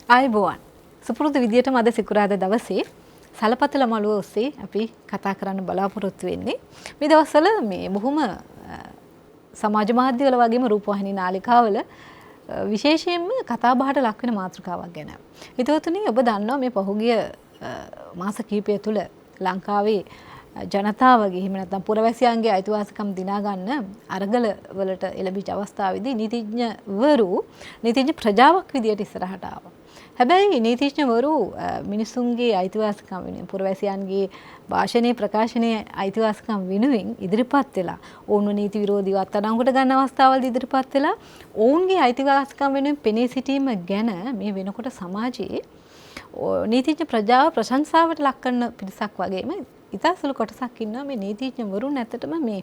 ආයුබෝවන්. සුපුරුදු විදියටම අද සිකුරාදා දවසේ සලපතල මළුව ඔස්සේ අපි කතා කරන්න බලාපොරොත්තු වෙන්නේ. මේ දවස්වල මේ බොහොම සමාජ මාධ්‍යවල වගේම රූපවාහිනී නාලිකාවල විශේෂයෙන්ම කතා බහට ලක් වෙන මාතෘකාවක් ගැන. හිතවතුනි, ඔබ දන්නවා මේ පහුගිය මාස කිහිපය තුළ ලංකාවේ ජනතාවගේ එහෙම නැත්නම් පුරවැසියන්ගේ අයිතිවාසිකම් දිනා ගන්න අරගල වලට එළඹිච්ච අවස්ථාවේදී නීතිඥ ප්‍රජාවක් විදියට ඉස්සරහට ආවා. හැබැයි නීතිඥවරු මිනිසුන්ගේ අයිතිවාසිකම් වෙනුවෙන් පුරවැසියන්ගේ භාෂණයේ ප්‍රකාශනයේ අයිතිවාසිකම් වෙනුවෙන් ඉදිරිපත් වෙලා ඔවුන්ව නීති විරෝධීව අත්අඩංගුවට ගන්න අවස්ථාවලදී ඉදිරිපත් වෙලා ඔවුන්ගේ අයිතිවාසිකම් වෙනුවෙන් පෙනී සිටීම ගැන මේ වෙනකොට සමාජයේ නීතිඥ ප්‍රජාව ප්‍රශංසාවට ලක් කරන පිරිසක් වගේම ඉතාසුළු කොටසක් ඉන්නවා මේ නීතිඥවරුන් ඇත්තටම මේ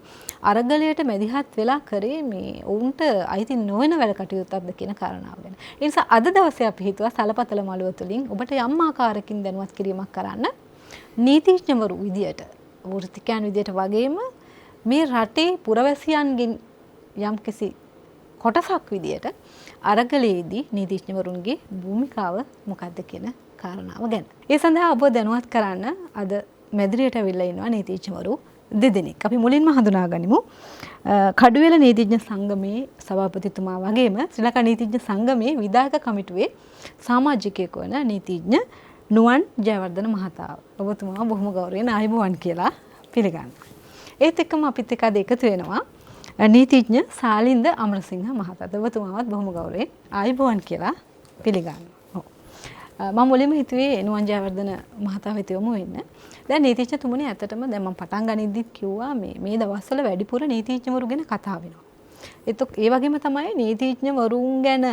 අරගලයට මැදිහත් වෙලා කරේ මේ ඔවුන්ට අයිති නොවන වැඩ කටයුත්තක්ද කියන කාරණාව ගැන. ඒ නිසා අද දවසේ අපි හිතුවා සලපතල මළුව තුළින් ඔබට යම් ආකාරයකින් දැනුවත් කිරීමක් කරන්න නීතිඥවරු විදියට, වෘත්තිකයන් විදියට වගේම මේ රටේ පුරවැසියන්ගෙන් යම්කිසි කොටසක් විදියට අරගලයේදී නීතිඥවරුන්ගේ භූමිකාව මොකක්ද කියන කාරණාව ගැන. ඒ සඳහා ඔබ දැනුවත් කරන්න අද මැදිරියට අවිල්ලා ඉන්නවා නීතිඥවරු දෙදෙනෙක්. අපි මුලින්ම හඳුනා ගනිමු කඩුවෙල නීතිඥ සංගමේ සභාපතිතුමා වගේම ශ්‍රී ලංකා නීතිඥ සංගමේ විධායක කමිටුවේ සමාජිකයෙකු වන නීතිඥ නුවන් ජයවර්ධන මහතා. ඔබතුමා බොහොම ගෞරවයෙන් ආයුබෝවන් කියලා පිළිගන්නවා. ඒත් එක්කම අපිත් එක්ක අද එකතු වෙනවා නීතිඥ සාලින්ද අමරසිංහ මහතා. ඔබතුමාවත් බොහොම ගෞරවයෙන් ආයුබෝවන් කියලා පිළිගන්නවා. මම මුලින්ම හිතුවේ නුවන් ජයවර්ධන මහතා වෙත යොමු වෙන්න. දැන් නීතිඥතුමනි, ඇත්තටම දැන් මම පටන් ගනිද්දිත් කිව්වා මේ දවස්වල වැඩිපුර නීතිඥවරු ගැන කතා වෙනවා. ඒ වගේම තමයි නීතිඥවරුන් ගැන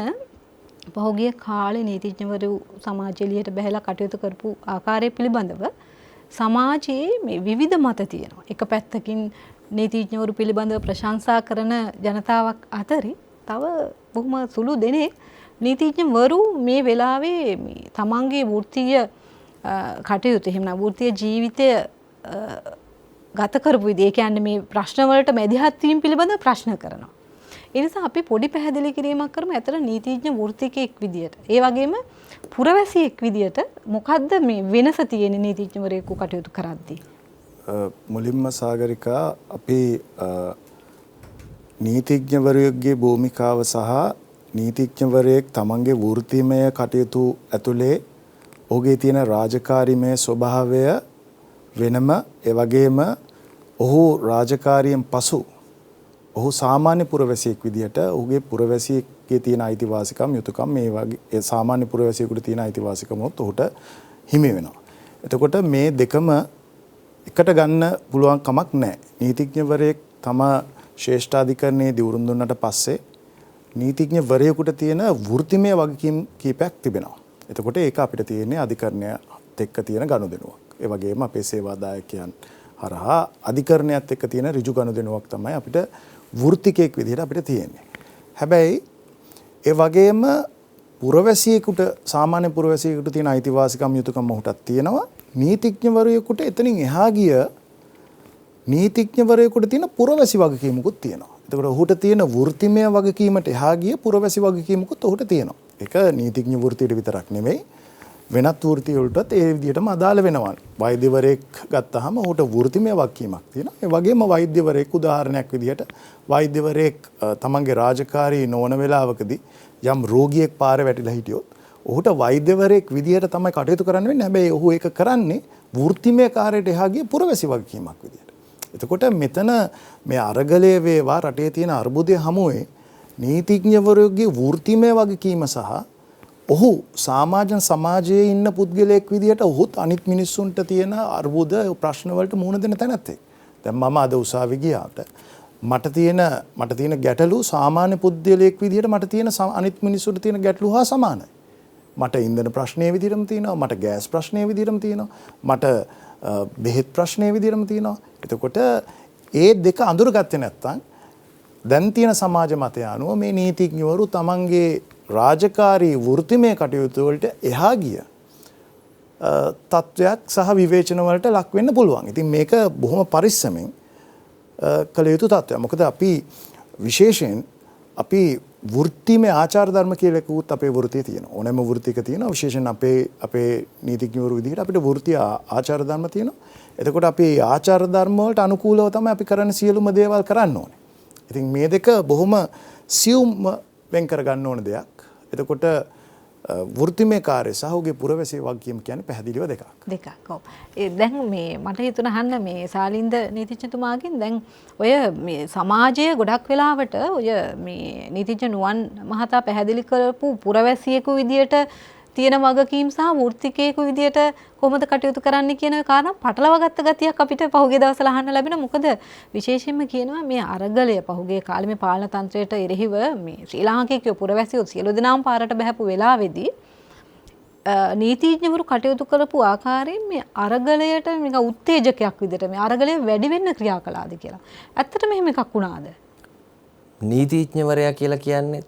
පහුගිය කාලේ නීතිඥවරු සමාජ එළියට බැහැලා කටයුතු කරපු ආකාරය පිළිබඳව සමාජයේ මේ විවිධ මත තියෙනවා. එක පැත්තකින් නීතිඥවරු පිළිබඳව ප්‍රශංසා කරන ජනතාවක් අතරේ තව බොහොම සුළු දෙනෙක් නීතිඥවරු මේ වෙලාවේ තමන්ගේ වෘත්තීය කටයුතු එහෙම නැත්නම් වෘත්තීය ජීවිතය ගත කරපු විදිහ, ඒ කියන්නේ මේ ප්‍රශ්න වලට මැදිහත් වීම පිළිබඳව ප්‍රශ්න කරනවා. ඒ නිසා අපි පොඩි පැහැදිලි කිරීමක් කරමු. ඇතර නීතිඥ වෘත්තිකයෙක් විදියට, ඒ වගේම පුරවැසියෙක් විදියට මොකද්ද මේ වෙනස තියෙන්නේ නීතිඥවරයෙකු කටයුතු කරද්දී? මුලින්ම සාගරිකා, අපි නීතිඥවරයෙකුගේ භූමිකාව සහ නීතිඥවරයෙක් තමන්ගේ වෘත්තිමය කටයුතු ඇතුලේ ඔහුගේ තියෙන රාජකාරීමය ස්වභාවය වෙනම, ඒ වගේම ඔහු රාජකාරියෙන් පසු ඔහු සාමාන්‍ය පුරවැසියෙක් විදිහට ඔහුගේ පුරවැසියෙක්ගේ තියෙන අයිතිවාසිකම් යුතුයකම් මේ වගේ සාමාන්‍ය පුරවැසියෙකුට තියෙන අයිතිවාසිකම් ඔහුට හිමි වෙනවා. එතකොට මේ දෙකම එකට ගන්න පුළුවන් කමක් නැහැ. නීතිඥවරයෙක් තම ශ්‍රේෂ්ඨාධිකරණයේ දිවුරුම් දුන්නට පස්සේ නීතිඥවරයෙකුට තියෙන වෘත්තිමය වගකීම් කීපයක් තිබෙනවා. එතකොට ඒක අපිට තියෙන්නේ අධිකරණයත් එක්ක තියෙන ගනුදෙනුවක්. ඒ වගේම අපේ සේවාදායකයන් හරහා අධිකරණයත් එක්ක තියෙන ඍජු ගනුදෙනුවක් තමයි අපිට වෘත්තිකයෙක් විදිහට අපිට තියෙන්නේ. හැබැයි ඒ වගේම පුරවැසියෙකුට, සාමාන්‍ය පුරවැසියෙකුට තියෙන අයිතිවාසිකම් යුතුයකම් ඔහුටත් තියෙනවා. නීතිඥවරයෙකුට එතනින් එහා ගිය නීතිඥවරයෙකුට තියෙන පුරවැසි වගකීමකුත් තියෙනවා. එතකොට ඔහුට තියෙන වෘත්තිමය වගකීමට එහා ගිය පුරවැසි වගකීමකුත් ඔහුට තියෙනවා. ඒක නීතිඥ වෘත්තියට විතරක් නෙමෙයි, වෙනත් වෘත්ති වලටත් ඒ විදිහටම අදාළ වෙනවා. වෛද්‍යවරයෙක් ගත්තාම ඔහුට වෘත්තිමය වගකීමක් තියෙනවා. ඒ වගේම වෛද්‍යවරයෙක්, උදාහරණයක් විදිහට වෛද්‍යවරයෙක් තමන්ගේ රාජකාරී නොවන වෙලාවකදී යම් රෝගියෙක් පාරේ වැටිලා හිටියොත් ඔහුට වෛද්‍යවරයෙක් විදිහට තමයි කටයුතු කරන්න වෙන්නේ. හැබැයි ඔහු ඒක කරන්නේ වෘත්තිමය කාර්යයට එහා ගිය පුරවැසි වගකීමක් විදිහට. එතකොට මෙතන මේ අරගලයේ වේවා රටේ තියෙන අර්බුදය හමුවේ නීතිඥවරයෙකුගේ වෘත්තිමය වගකීම සහ ඔහු සමාජයේ ඉන්න පුද්ගලයෙක් විදිහට ඔහුත් අනිත් මිනිස්සුන්ට තියෙන අර්බුද ප්‍රශ්න වලට මුහුණ දෙන තැනත් එක්ක. දැන් මම අද උසාවි ගියාට මට තියෙන ගැටලු සාමාන්‍ය පුද්ගලයෙක් විදිහට මට තියෙන අනිත් මිනිස්සුන්ට තියෙන ගැටලු හා සමානයි. මට ඉන්ධන ප්‍රශ්නයේ විදිහටම තියෙනවා, මට ගෑස් ප්‍රශ්නයේ විදිහටම තියෙනවා, මට බෙහෙත් ප්‍රශ්නයේ විදිහටම තියෙනවා. එතකොට ඒ දෙක අඳුරගත්තේ නැත්නම් දැන් තියෙන සමාජ මතය අනුව මේ නීතිඥවරු තමන්ගේ රාජකාරී වෘත්තිමය කටයුතු වලට එහා ගිය තත්වයක් සහ විවේචන වලට ලක් වෙන්න පුළුවන්. ඉතින් මේක බොහොම පරිස්සමෙන් කළ යුතු තත්ත්වයක්. මොකද අපි විශේෂයෙන් අපි වෘත්තිමය ආචාර ධර්ම කියලා එකකුත් අපේ වෘත්තියේ තියෙනවා. ඕනෑම වෘත්තියක තියෙනවා. විශේෂයෙන් අපේ නීතිඥවරු විදිහට අපිට වෘත්ති ආචාර ධර්ම තියෙනවා. එතකොට අපි ආචාර ධර්ම වලට අනුකූලව තමයි අපි කරන සියලුම දේවල් කරන්න ඕනේ. ඉතින් මේ දෙක බොහොම සියුම් වෙන් කර ගන්න ඕන දෙයක්. එතකොට වෘත්තිමය කාර්ය සහ ඔහුගේ පුරවැසිය වගකීම් කියන්නේ පැහැදිලිව දෙකක්. දෙකක්. ඔව්. දැන් මේ මට හිතුණා අහන්න මේ ශාලින්ද නීතිඥතුමාගෙන් දැන් ඔය මේ සමාජයේ ගොඩක් වෙලාවට ඔය මේ නීතිඥ නුවන් මහතා පැහැදිලි කරපු පුරවැසියෙකු විදියට තියෙන වගකීම් සහ වෘත්තිකයෙකු විදියට කොහොමද කටයුතු කරන්න කියන කාරණා පටලවා ගත්ත ගතියක් අපිට පහුගිය දවස්වල අහන්න ලැබෙන. මොකද විශේෂයෙන්ම කියනවා මේ අරගලය පහුගිය කාලේ මේ පාලන තන්ත්‍රයට එරෙහිව මේ ශ්‍රී ලාංකිකයෝ පුරවැසියෝ සියලු දෙනාම පාරට බහැපු වෙලාවේදී නීතිඥවරු කටයුතු කරපු ආකාරයෙන් මේ අරගලයට නිකන් උත්තේජකයක් විදිහට මේ අරගලය වැඩි වෙන්න ක්‍රියා කළාද කියලා. ඇත්තට මෙහෙම එකක් වුණාද? නීතිඥවරයා කියලා කියන්නේ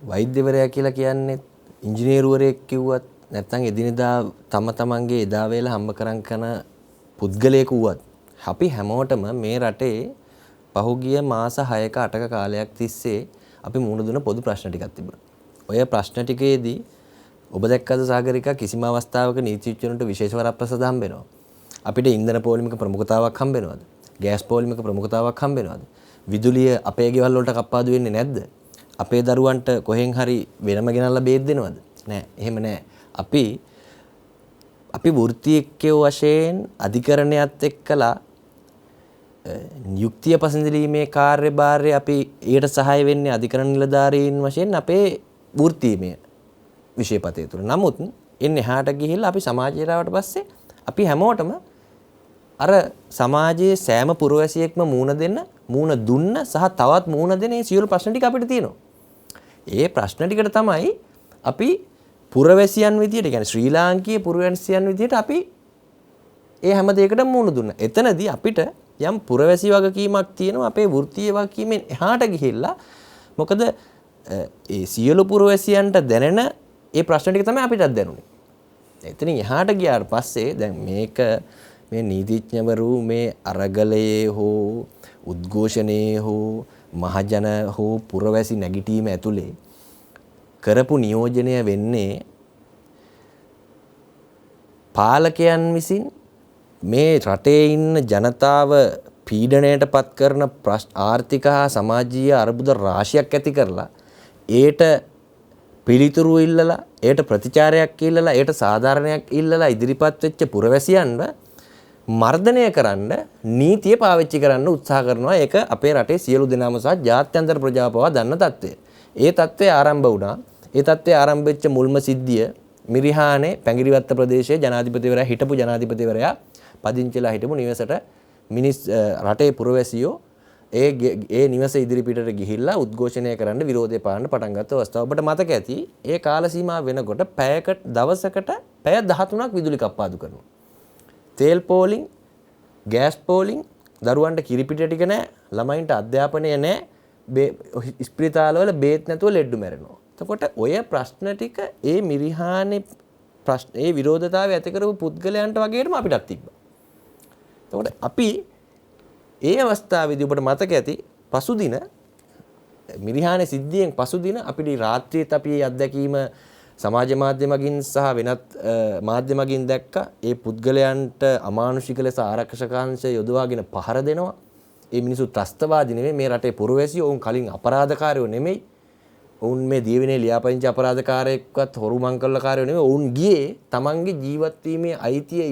වෛද්‍යවරයා කියලා කියන්නේ ඉංජිනේරුවරයෙක් කිව්වත් නැත්නම් එදිනෙදා තමන්ගේ එදා වේල හම්බ කරන් පුද්ගලයෙකු වුවත් අපි හැමෝටම මේ රටේ පහුගිය මාස 6ක 8ක කාලයක් තිස්සේ අපි මුහුණ දුන පොදු ප්‍රශ්න ටිකක් තිබුණා. ඔය ප්‍රශ්න ටිකේදී ඔබ දැක්කද සාගරිකා කිසිම අවස්ථාවක නීතිඥවරුන්ට විශේෂ වරප්‍රසාද හම්බ වෙනවා. අපිට ඉන්ධන පොලිමක ප්‍රමුඛතාවක් හම්බ වෙනවද? ගෑස් පොලිමක ප්‍රමුඛතාවක් හම්බ වෙනවද? විදුලිය අපේ ගෙවල් වලට කප්පාදු වෙන්නේ නැද්ද? අපේ දරුවන්ට කොහෙන් හරි වෙනම ගෙනල්ලා බේත් දෙනවද? නෑ, එහෙම නෑ. අපි වෘත්තියකෝ වශයෙන් අධිකරණයත් එක්කලා නියුක්තිය පසඳලීමේ කාර්යභාරය අපි ඊට සහාය වෙන්නේ අධිකරණ නිලධාරීන් වශයෙන් අපේ වෘත්තීමය විෂයපතේ තුල. නමුත් එන්නේ එහාට ගිහිල්ලා අපි සමාජයට ආවට පස්සේ අපි හැමෝටම අර සමාජයේ සෑම පුරවැසියෙක්ම මූණ දුන්න සහ තවත් මූණ දෙන මේ සියලු ප්‍රශ්න ටික අපිට තියෙනවා. ඒ ප්‍රශ්න ටිකට තමයි අපි පුරවැසියන් විදියට කියන්නේ ශ්‍රී ලාංකීය පුරවැසියන් විදියට අපි ඒ හැම දෙයකටම මුහුණ දුන්නා. එතනදී අපිට යම් පුරවැසි වගකීමක් තියෙනවා අපේ වෘත්තීය වගකීමෙන් එහාට ගිහිල්ලා. මොකද ඒ සියලු පුරවැසියන්ට දැනෙන ඒ ප්‍රශ්න ටික තමයි අපිටත් දැනුනේ. එතනින් එහාට ගියාට පස්සේ දැන් මේ නීතිඥවරු මේ අරගලයේ හෝ උද්ඝෝෂණයේ හෝ මහජන හෝ පුරවැසි නැගිටීම ඇතුලේ කරපු නියෝජනය වෙන්නේ පාලකයන් විසින් මේ රටේ ඉන්න ජනතාව පීඩණයට පත් කරන ආර්ථික හා සමාජීය අර්බුද රාශියක් ඇති කරලා ඒට පිළිතුරු ඉල්ලලා ඒට ප්‍රතිචාරයක් ඉල්ලලා ඒට සාධාරණයක් ඉල්ලලා ඉදිරිපත් වෙච්ච පුරවැසියන්ව මර්ධනය කරන්න නීතිය පාවිච්චි කරන්න උත්සාහ කරනවා. ඒක අපේ රටේ සියලු දෙනාම සහ ජාත්‍යන්තර ප්‍රජාව පවා දන්න තත්ත්වය. ඒ තත්ත්වය ආරම්භ වුණා. ඒ තත්ත්වය ආරම්භ වෙච්ච මුල්ම සිද්ධිය මිරිහානේ පැංගිරිවත්ත ප්‍රදේශයේ ජනාධිපතිවරයා හිටපු ජනාධිපතිවරයා පදිංචිලා හිටපු නිවසට රටේ පුරවැසියෝ ඒ නිවස ඉදිරිපිටට ගිහිල්ලා උද්ඝෝෂණය කරන්න විරෝධය පාන්න පටන් ගත්ත අවස්ථාව. ඔබට මතක ඇති ඒ කාල සීමාව වෙනකොට දවසකට පැය 13ක් විදුලි කප්පාදු කරනවා. තේල් පෝලිං, ගෑස් පෝලිං, දරුවන්ට කිරිපිට ටික නැහැ, ළමයින්ට අධ්‍යාපනය නැහැ, ස්පිරිතාලවල බේත් නැතුව ලෙඩ්ඩු මැරෙනවා. එතකොට ඔය ප්‍රශ්න ටික ඒ මිරිහානේ ප්‍රශ්න ඒ විරෝධතාවය ඇති කරපු පුද්ගලයන්ට වගේම අපිටත් තිබ්බා. එතකොට අපි ඒ අවස්ථාවේදී ඔබට මතක ඇති පසුදින මිරිහානේ සිද්ධියෙන් පසුදින අපිට රාත්‍රියේත් අපි මේ අත්දැකීම සමාජ මාධ්‍ය මගින් සහ වෙනත් මාධ්‍ය මගින් දැක්කා. ඒ පුද්ගලයන්ට අමානුෂික ලෙස ආරක්ෂකාංශ යොදවාගෙන පහර දෙනවා. ඒ මිනිස්සු ත්‍රස්තවාදී නෙමෙයි, මේ රටේ පුරවැසියෝ. ඔවුන් කලින් අපරාධකාරයෝ නෙමෙයි. ඔවුන් මේ දියවිනේ ලියාපදිංචි අපරාධකාරයෙක්වත් හොරු මංකල්ලකාරයෝ නෙමෙයි. ඔවුන් ගියේ තමන්ගේ ජීවත් වීමේ අයිතිය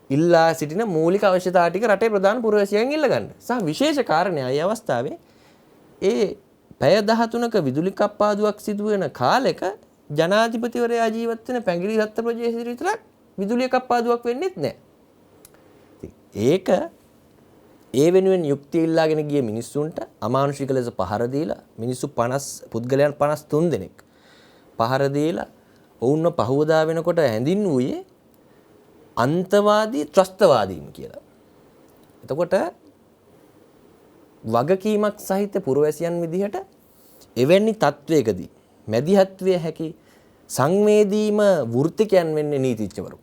ඉල්ලා සිටින මූලික අවශ්‍යතා ටික රටේ ප්‍රධාන පුරවැසියන් ඉල්ල ගන්න. සහ විශේෂ කාරණය ඒ අවස්ථාවේ ඒ පැය 13ක විදුලි කප්පාදුවක් සිදු වෙන කාලෙක ජනාධිපතිවරයා ජීවත් වෙන පැංගිරිහත්ත ප්‍රදේශයේ විතරක් විදුලිය කප්පාදුවක් වෙන්නේත් නැහැ. ඒක ඒ වෙනුවෙන් යුක්තිය ඉල්ලාගෙන ගිය මිනිස්සුන්ට අමානුෂික ලෙස පහර දීලා මිනිස්සු 50 පුද්ගලයන් 53 දෙනෙක් පහර දීලා ඔවුන්ව පහවදා වෙනකොට හැඳින්වුවේ අන්තවාදී ත්‍රස්තවාදීන් කියලා. එතකොට වගකීමක් සහිත පුරවැසියන් විදිහට එවැනි තත්වයකදී මැදිහත් විය හැකි සංවේදීම වෘත්තිකයන් වෙන්නේ නීතිඥවරු.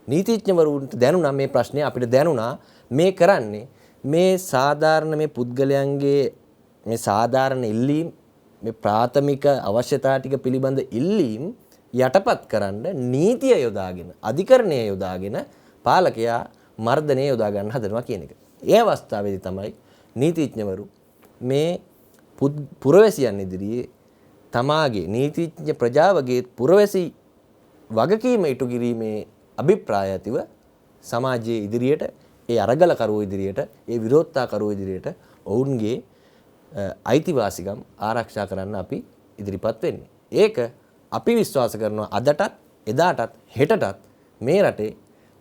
නීතිඥවරුන්ට දැනුණා මේ ප්‍රශ්නේ අපිට දැනුණා මේ කරන්නේ මේ සාධාරණ මේ පුද්ගලයන්ගේ මේ සාධාරණ ඉල්ලීම් මේ ප්‍රාථමික අවශ්‍යතා ටික පිළිබඳ ඉල්ලීම් යටපත් කරන්න නීතිය යොදාගෙන අධිකරණය යොදාගෙන පාලකයා මර්ධනය යොදා ගන්න හදනවා කියන එක. ඒ අවස්ථාවේදී තමයි නීතිඥවරු මේ පුරවැසියන් ඉදිරියේ තමාගේ නීතිඥ ප්‍රජාවගේ පුරවැසි වගකීම ඉටු කිරීමේ අභිප්‍රාය ඇතිව සමාජයේ ඉදිරියට ඒ අරගලකරුවෝ ඉදිරියට ඒ විරෝධතාකරුවෝ ඉදිරියට ඔවුන්ගේ අයිතිවාසිකම් ආරක්ෂා කරන්න අපි ඉදිරිපත් වෙන්නේ. ඒක අපි විශ්වාස කරනවා අදටත් එදාටත් හෙටටත් මේ රටේ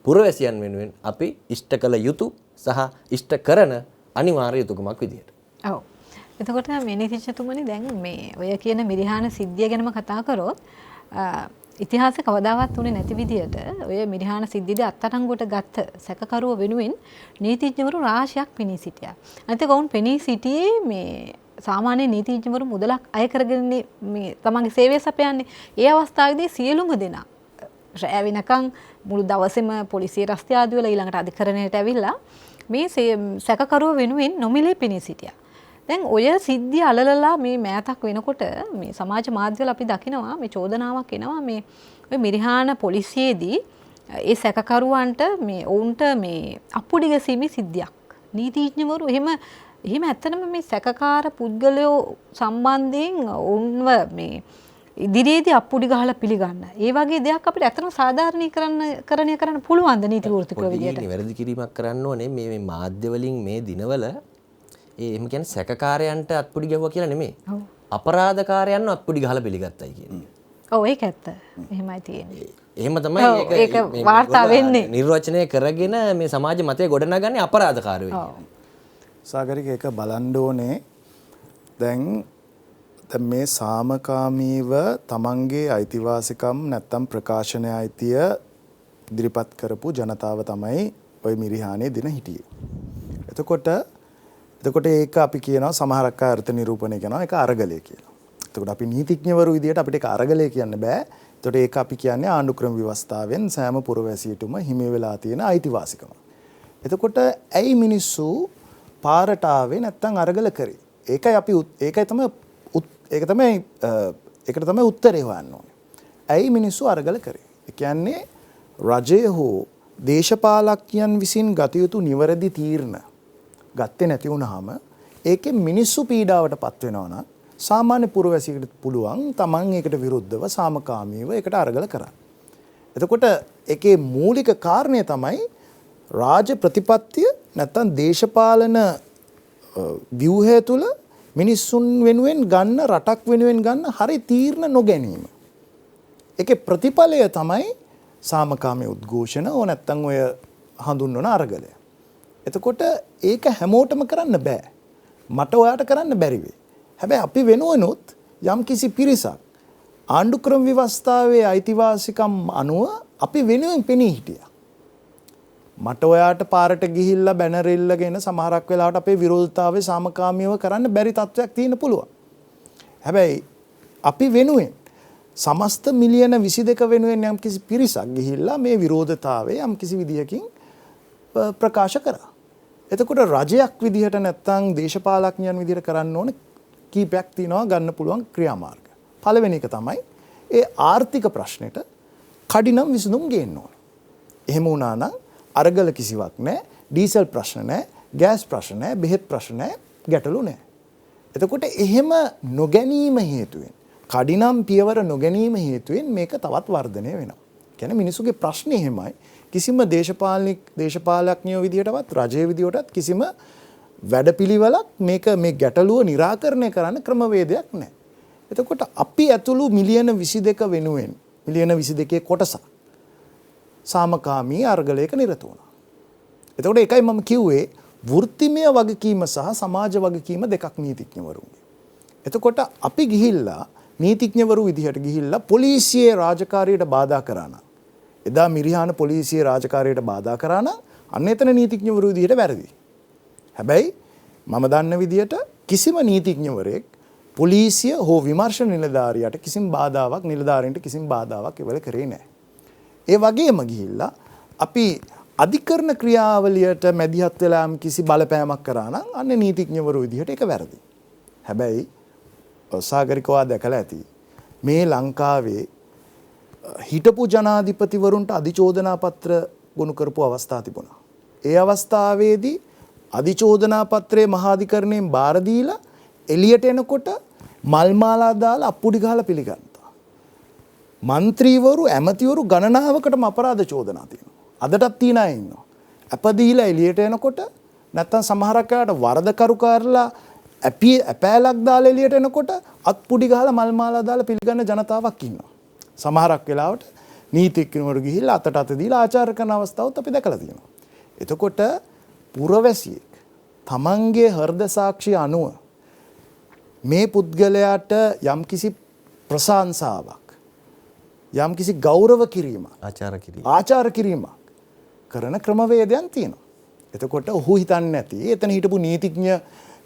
පුරවැසියන් වෙනුවෙන් අපි ඉෂ්ට කළ යුතු සහ ඉෂ්ට කරන අනිවාර්ය යුතුකමක් විදියට. ඔව්. එතකොට මේ නීතිඥතුමනි දැන් මේ ඔය කියන මිරිහාන සිද්ධිය ගැනම කතා කරොත් ඉතිහාසයේ කවදාවත් උනේ නැති විදියට ඔය මිරිහාන සිද්ධියදී අත්අඩංගුවට ගත්ත සැකකරුව වෙනුවෙන් නීතිඥවරු රාශියක් පෙනී සිටියා. අනිත් කවුන් පෙනී සිටියේ මේ සාමාන්‍ය නීතිඥවරු මුදලක් අය කරගෙන මේ තමන්ගේ සේවය සපයන්නේ. ඒ අවස්ථාවේදී සියලුම දෙනා රැ වෙනකන් මුළු දවසේම පොලිසිය රස්තිය ආදී වල ඊළඟට අධිකරණයට ඇවිල්ලා මේ සැකකරුව වෙනුවෙන් නොමිලේ පෙනී සිටියා. දැන් ඔය සිද්ධිය අලලලා මේ මෑතක් වෙනකොට මේ සමාජ මාධ්‍යවල අපි දකිනවා මේ චෝදනාවක් එනවා මේ ඔය මිරිහාන පොලිසියේදී ඒ සැකකරුවන්ට මේ ඔවුන්ට මේ අප්පුඩි ගැසීමේ සිද්ධියක්. නීතිඥවරු එහෙම ඇත්තටම මේ සැකකාර පුද්ගලයෝ සම්බන්ධයෙන් ඔවුන්ව මේ ඉදිරියේදී අප්පුඩි ගහලා පිළිගන්න. ඒ වගේ දෙයක් අපිට ඇත්තටම සාධාරණීකරණය කරන්න පුළුවන් ද නීති වෘත්තිකව විදියට. නිවැරදි කිරීමක් කරන්න ඕනේ මේ මාධ්‍ය වලින් මේ දිනවල එහෙම කියන්නේ සැකකාරයන්ට අත්පුඩි ගැහුවා කියලා නෙමෙයි. ඔව්. අපරාධකාරයන්ව අත්පුඩි ගහලා පිළිගත්තයි කියන්නේ. ඔව් ඒක ඇත්ත. එහෙමයි තියෙන්නේ. එහෙම තමයි ඒක වාර්තා වෙන්නේ. නිර්වචනය කරගෙන මේ සමාජ මතය ගොඩනගන්නේ අපරාධකාරයෝ. සාගරික ඒක බලන්න ඕනේ. දැන් මේ සාමකාමීව තමන්ගේ අයිතිවාසිකම් නැත්තම් ප්‍රකාශනය අයිතිය ඉදිරිපත් කරපු ජනතාව තමයි ওই මිරිහානේ දින හිටියේ. එතකොට ඒක අපි කියනවා සමහරක් අය අර්ථ නිරූපණය කරනවා ඒක අරගලය කියලා. එතකොට අපි නීතිඥවරු විදියට අපිට ඒක අරගලය කියන්න බෑ. එතකොට ඒක අපි කියන්නේ ආණ්ඩුක්‍රම ව්‍යවස්ථාවෙන් සෑම පුරවැසියටම හිමි වෙලා තියෙන අයිතිවාසිකම. එතකොට ඇයි මිනිස්සු පාරට ආවේ නැත්තම් අරගල කරේ? ඒකට තමයි උත්තරේ හොයන්න ඕනේ. ඇයි මිනිස්සු අරගල කරේ? ඒ කියන්නේ රජය හෝ දේශපාලකයන් විසින් ගත යුතු නිවැරදි තීරණ ගත්තේ නැති වුනහම ඒකේ මිනිස්සු පීඩාවට පත් වෙනවා නම් සාමාන්‍ය පුරවැසියෙකුට පුළුවන් තමන් ඒකට විරුද්ධව සාමකාමීව ඒකට අරගල කරන්න. එතකොට ඒකේ මූලික කාරණය තමයි රාජ්‍ය ප්‍රතිපත්තිය නැත්තම් දේශපාලන ව්‍යුහය තුල මිනිස්සුන් වෙනුවෙන් ගන්න රටක් වෙනුවෙන් ගන්න හරි තීරණ නොගැනීම. ඒකේ ප්‍රතිඵලය තමයි සාමකාමී උද්ඝෝෂණ ඕ නැත්තම් ඔය හඳුන්වන අරගලය. එතකොට ඒක හැමෝටම කරන්න බෑ. මට ඔයාට කරන්න බැරි වෙයි. හැබැයි අපි වෙනුවනොත් යම් කිසි පිරිසක් ආණ්ඩුක්‍රම ව්‍යවස්ථාවේ අයිතිවාසිකම් අනුව අපි වෙනුවෙන් පෙනී හිටියා. මට ඔයාට පාරට ගිහිල්ලා බැනර් ඉල්ලගෙන සමහරක් වෙලාවට අපේ විරෝධතාවය සාමකාමීව කරන්න බැරි තත්ත්වයක් තියෙන්න පුළුවන්. හැබැයි අපි වෙනුවෙන් සමස්ත මිලියන 22 වෙනුවෙන් යම් කිසි පිරිසක් ගිහිල්ලා මේ විරෝධතාවය යම් කිසි විදියකින් ප්‍රකාශ කරා. එතකොට රජයක් විදිහට නැත්තම් දේශපාලඥයන් විදිහට කරන්න ඕන කීපයක් තියෙනවා ගන්න පුළුවන් ක්‍රියාමාර්ග. පළවෙනි එක තමයි ඒ ආර්ථික ප්‍රශ්නෙට කඩිනම් විසඳුම් ගේන්න ඕන. එහෙම වුණා නම් අරගල කිසිවක් නැහැ, ඩීසල් ප්‍රශ්න නැහැ, ගෑස් ප්‍රශ්න නැහැ, බෙහෙත් ප්‍රශ්න නැහැ, ගැටලු නැහැ. එතකොට එහෙම නොගැනීම හේතුවෙන් කඩිනම් පියවර නොගැනීම හේතුවෙන් මේක තවත් වර්ධනය වෙනවා. කියන්නේ මිනිසුගේ ප්‍රශ්නේ එහෙමයි. කිසිම දේශපාලඥයෝ විදියටවත් රජයේ විදියටවත් කිසිම වැඩපිළිවෙලක් මේ ගැටලුව निराකරණය කරන්න ක්‍රමවේදයක් නැහැ. එතකොට අපි ඇතුළු මිලියන 22 වෙනුවෙන් මිලියන 22 කොටසක් සාමකාමී අරගලයක නිරත වුණා. එතකොට ඒකයි මම කිව්වේ වෘත්තිමය වගකීම සහ සමාජ වගකීම දෙකක් නීතිඥවරුන්ගේ. එතකොට අපි ගිහිල්ලා නීතිඥවරු විදිහට ගිහිල්ලා පොලිසියේ රාජකාරියට බාධා කරා නම් එදා මිරිහාන පොලිසියේ රාජකාරියට බාධා කරා නම් අන්න එතන නීතිඥවරු විදිහට වැරදි. හැබැයි මම දන්න විදිහට කිසිම නීතිඥවරයෙක් පොලිසිය හෝ විමර්ශන නිලධාරියට කිසිම බාධාවක් නිලධාරීන්ට කිසිම බාධාවක් ඉවල කරේ නැහැ. ඒ වගේම ගිහිල්ලා අපි අධිකරණ ක්‍රියාවලියට මැදිහත් වෙලා කිසි බලපෑමක් කරා නම් අන්න නීතිඥවරු විදිහට ඒක වැරදි. හැබැයි සාගරිකවා දැකලා ඇති. මේ ලංකාවේ හිටපු ජනාධිපතිවරුන්ට අධිචෝදනා පත්‍ර ගොනු කරපු අවස්ථා තිබුණා. ඒ අවස්ථාවේදී අධිචෝදනා පත්‍රයේ මහාධිකරණයෙන් බාර දීලා එළියට එනකොට මල් මාලා දාලා අප්පුඩි ගහලා පිළිගන්නවා. മന്ത്രിවරු ඇමතිවරු ගණනාවකටම අපරාධ චෝදනා තියෙනවා. අදටත් තියෙන අය ඉන්නවා. අපදීලා එළියට එනකොට නැත්තම් සමහරක් අයට වරදකරු කරලා ඇපෑලක් දාලා එළියට එනකොට අත්පුඩි ගහලා මල් මාලා දාලා පිළිගන්න ජනතාවක් ඉන්නවා. සමහරක් වෙලාවට නීතිඥවරු ගිහිල්ලා අතට අත දීලා ආචාර කරන අවස්ථාවත් අපි දැකලා තියෙනවා. එතකොට පුරවැසියෙක් තමන්ගේ හෘද සාක්ෂිය අනුව මේ පුද්ගලයාට යම්කිසි ප්‍රශංසාවක් යම්කිසි ගෞරව කිරීමක් ආචාර කිරීමක් කරන ක්‍රමවේදයන් තියෙනවා. එතකොට ඔහු හිතන්නේ නැති එතන හිටපු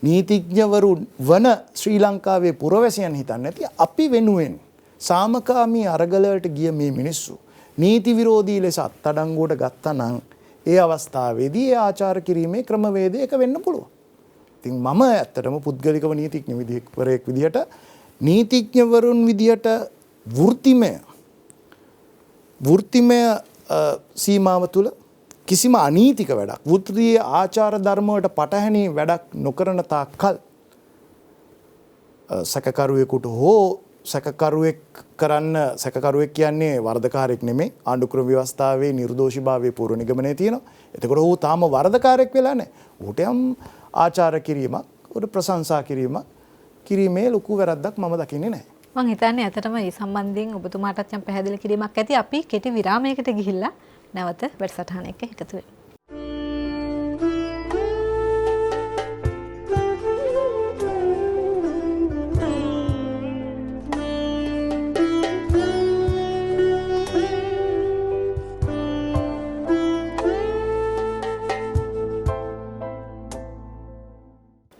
නීතිඥවරු වන ශ්‍රී ලංකාවේ පුරවැසියන් හිතන්නේ නැති අපි වෙනුවෙන් සාමකාමී අරගලවලට ගිය මේ මිනිස්සු නීති විරෝධී ලෙස අත්අඩංගුවට ගත්තා නම් ඒ අවස්ථාවේදී ඒ ආචාර කිරීමේ ක්‍රමවේදය එක වෙන්න පුළුවන්. ඉතින් මම ඇත්තටම පුද්ගලිකව නීතිඥවරයෙක් විදිහට නීතිඥවරුන් විදිහට වෘත්තිමය සීමාව තුළ කිසිම අනීතික වැඩක් වෘත්තීය ආචාර ධර්ම වලට පටහැනි වැඩක් නොකරන තාක්කල් සැකකරුවෙකුට හෝ සැකකරුවෙක් කියන්නේ වරදකාරයෙක් නෙමෙයි ආණ්ඩුක්‍රම ව්‍යවස්ථාවේ නිර්දෝෂීභාවයේ පූර්ව නිගමනයේ තියෙනවා. එතකොට ඔහු තාම වරදකාරයෙක් වෙලා නැහැ. ඌට යම් ආචාර කිරීමක්, ඌට ප්‍රශංසා කිරීමේ ලොකු වැරද්දක් මම දකින්නේ නැහැ. මම හිතන්නේ ඇත්තටම මේ සම්බන්ධයෙන් ඔබතුමාටත් යම් පැහැදිලි කිරීමක් ඇති. අපි කෙටි විරාමයකට ගිහිල්ලා නැවත වැඩසටහන එක්ක එකතු වෙමු.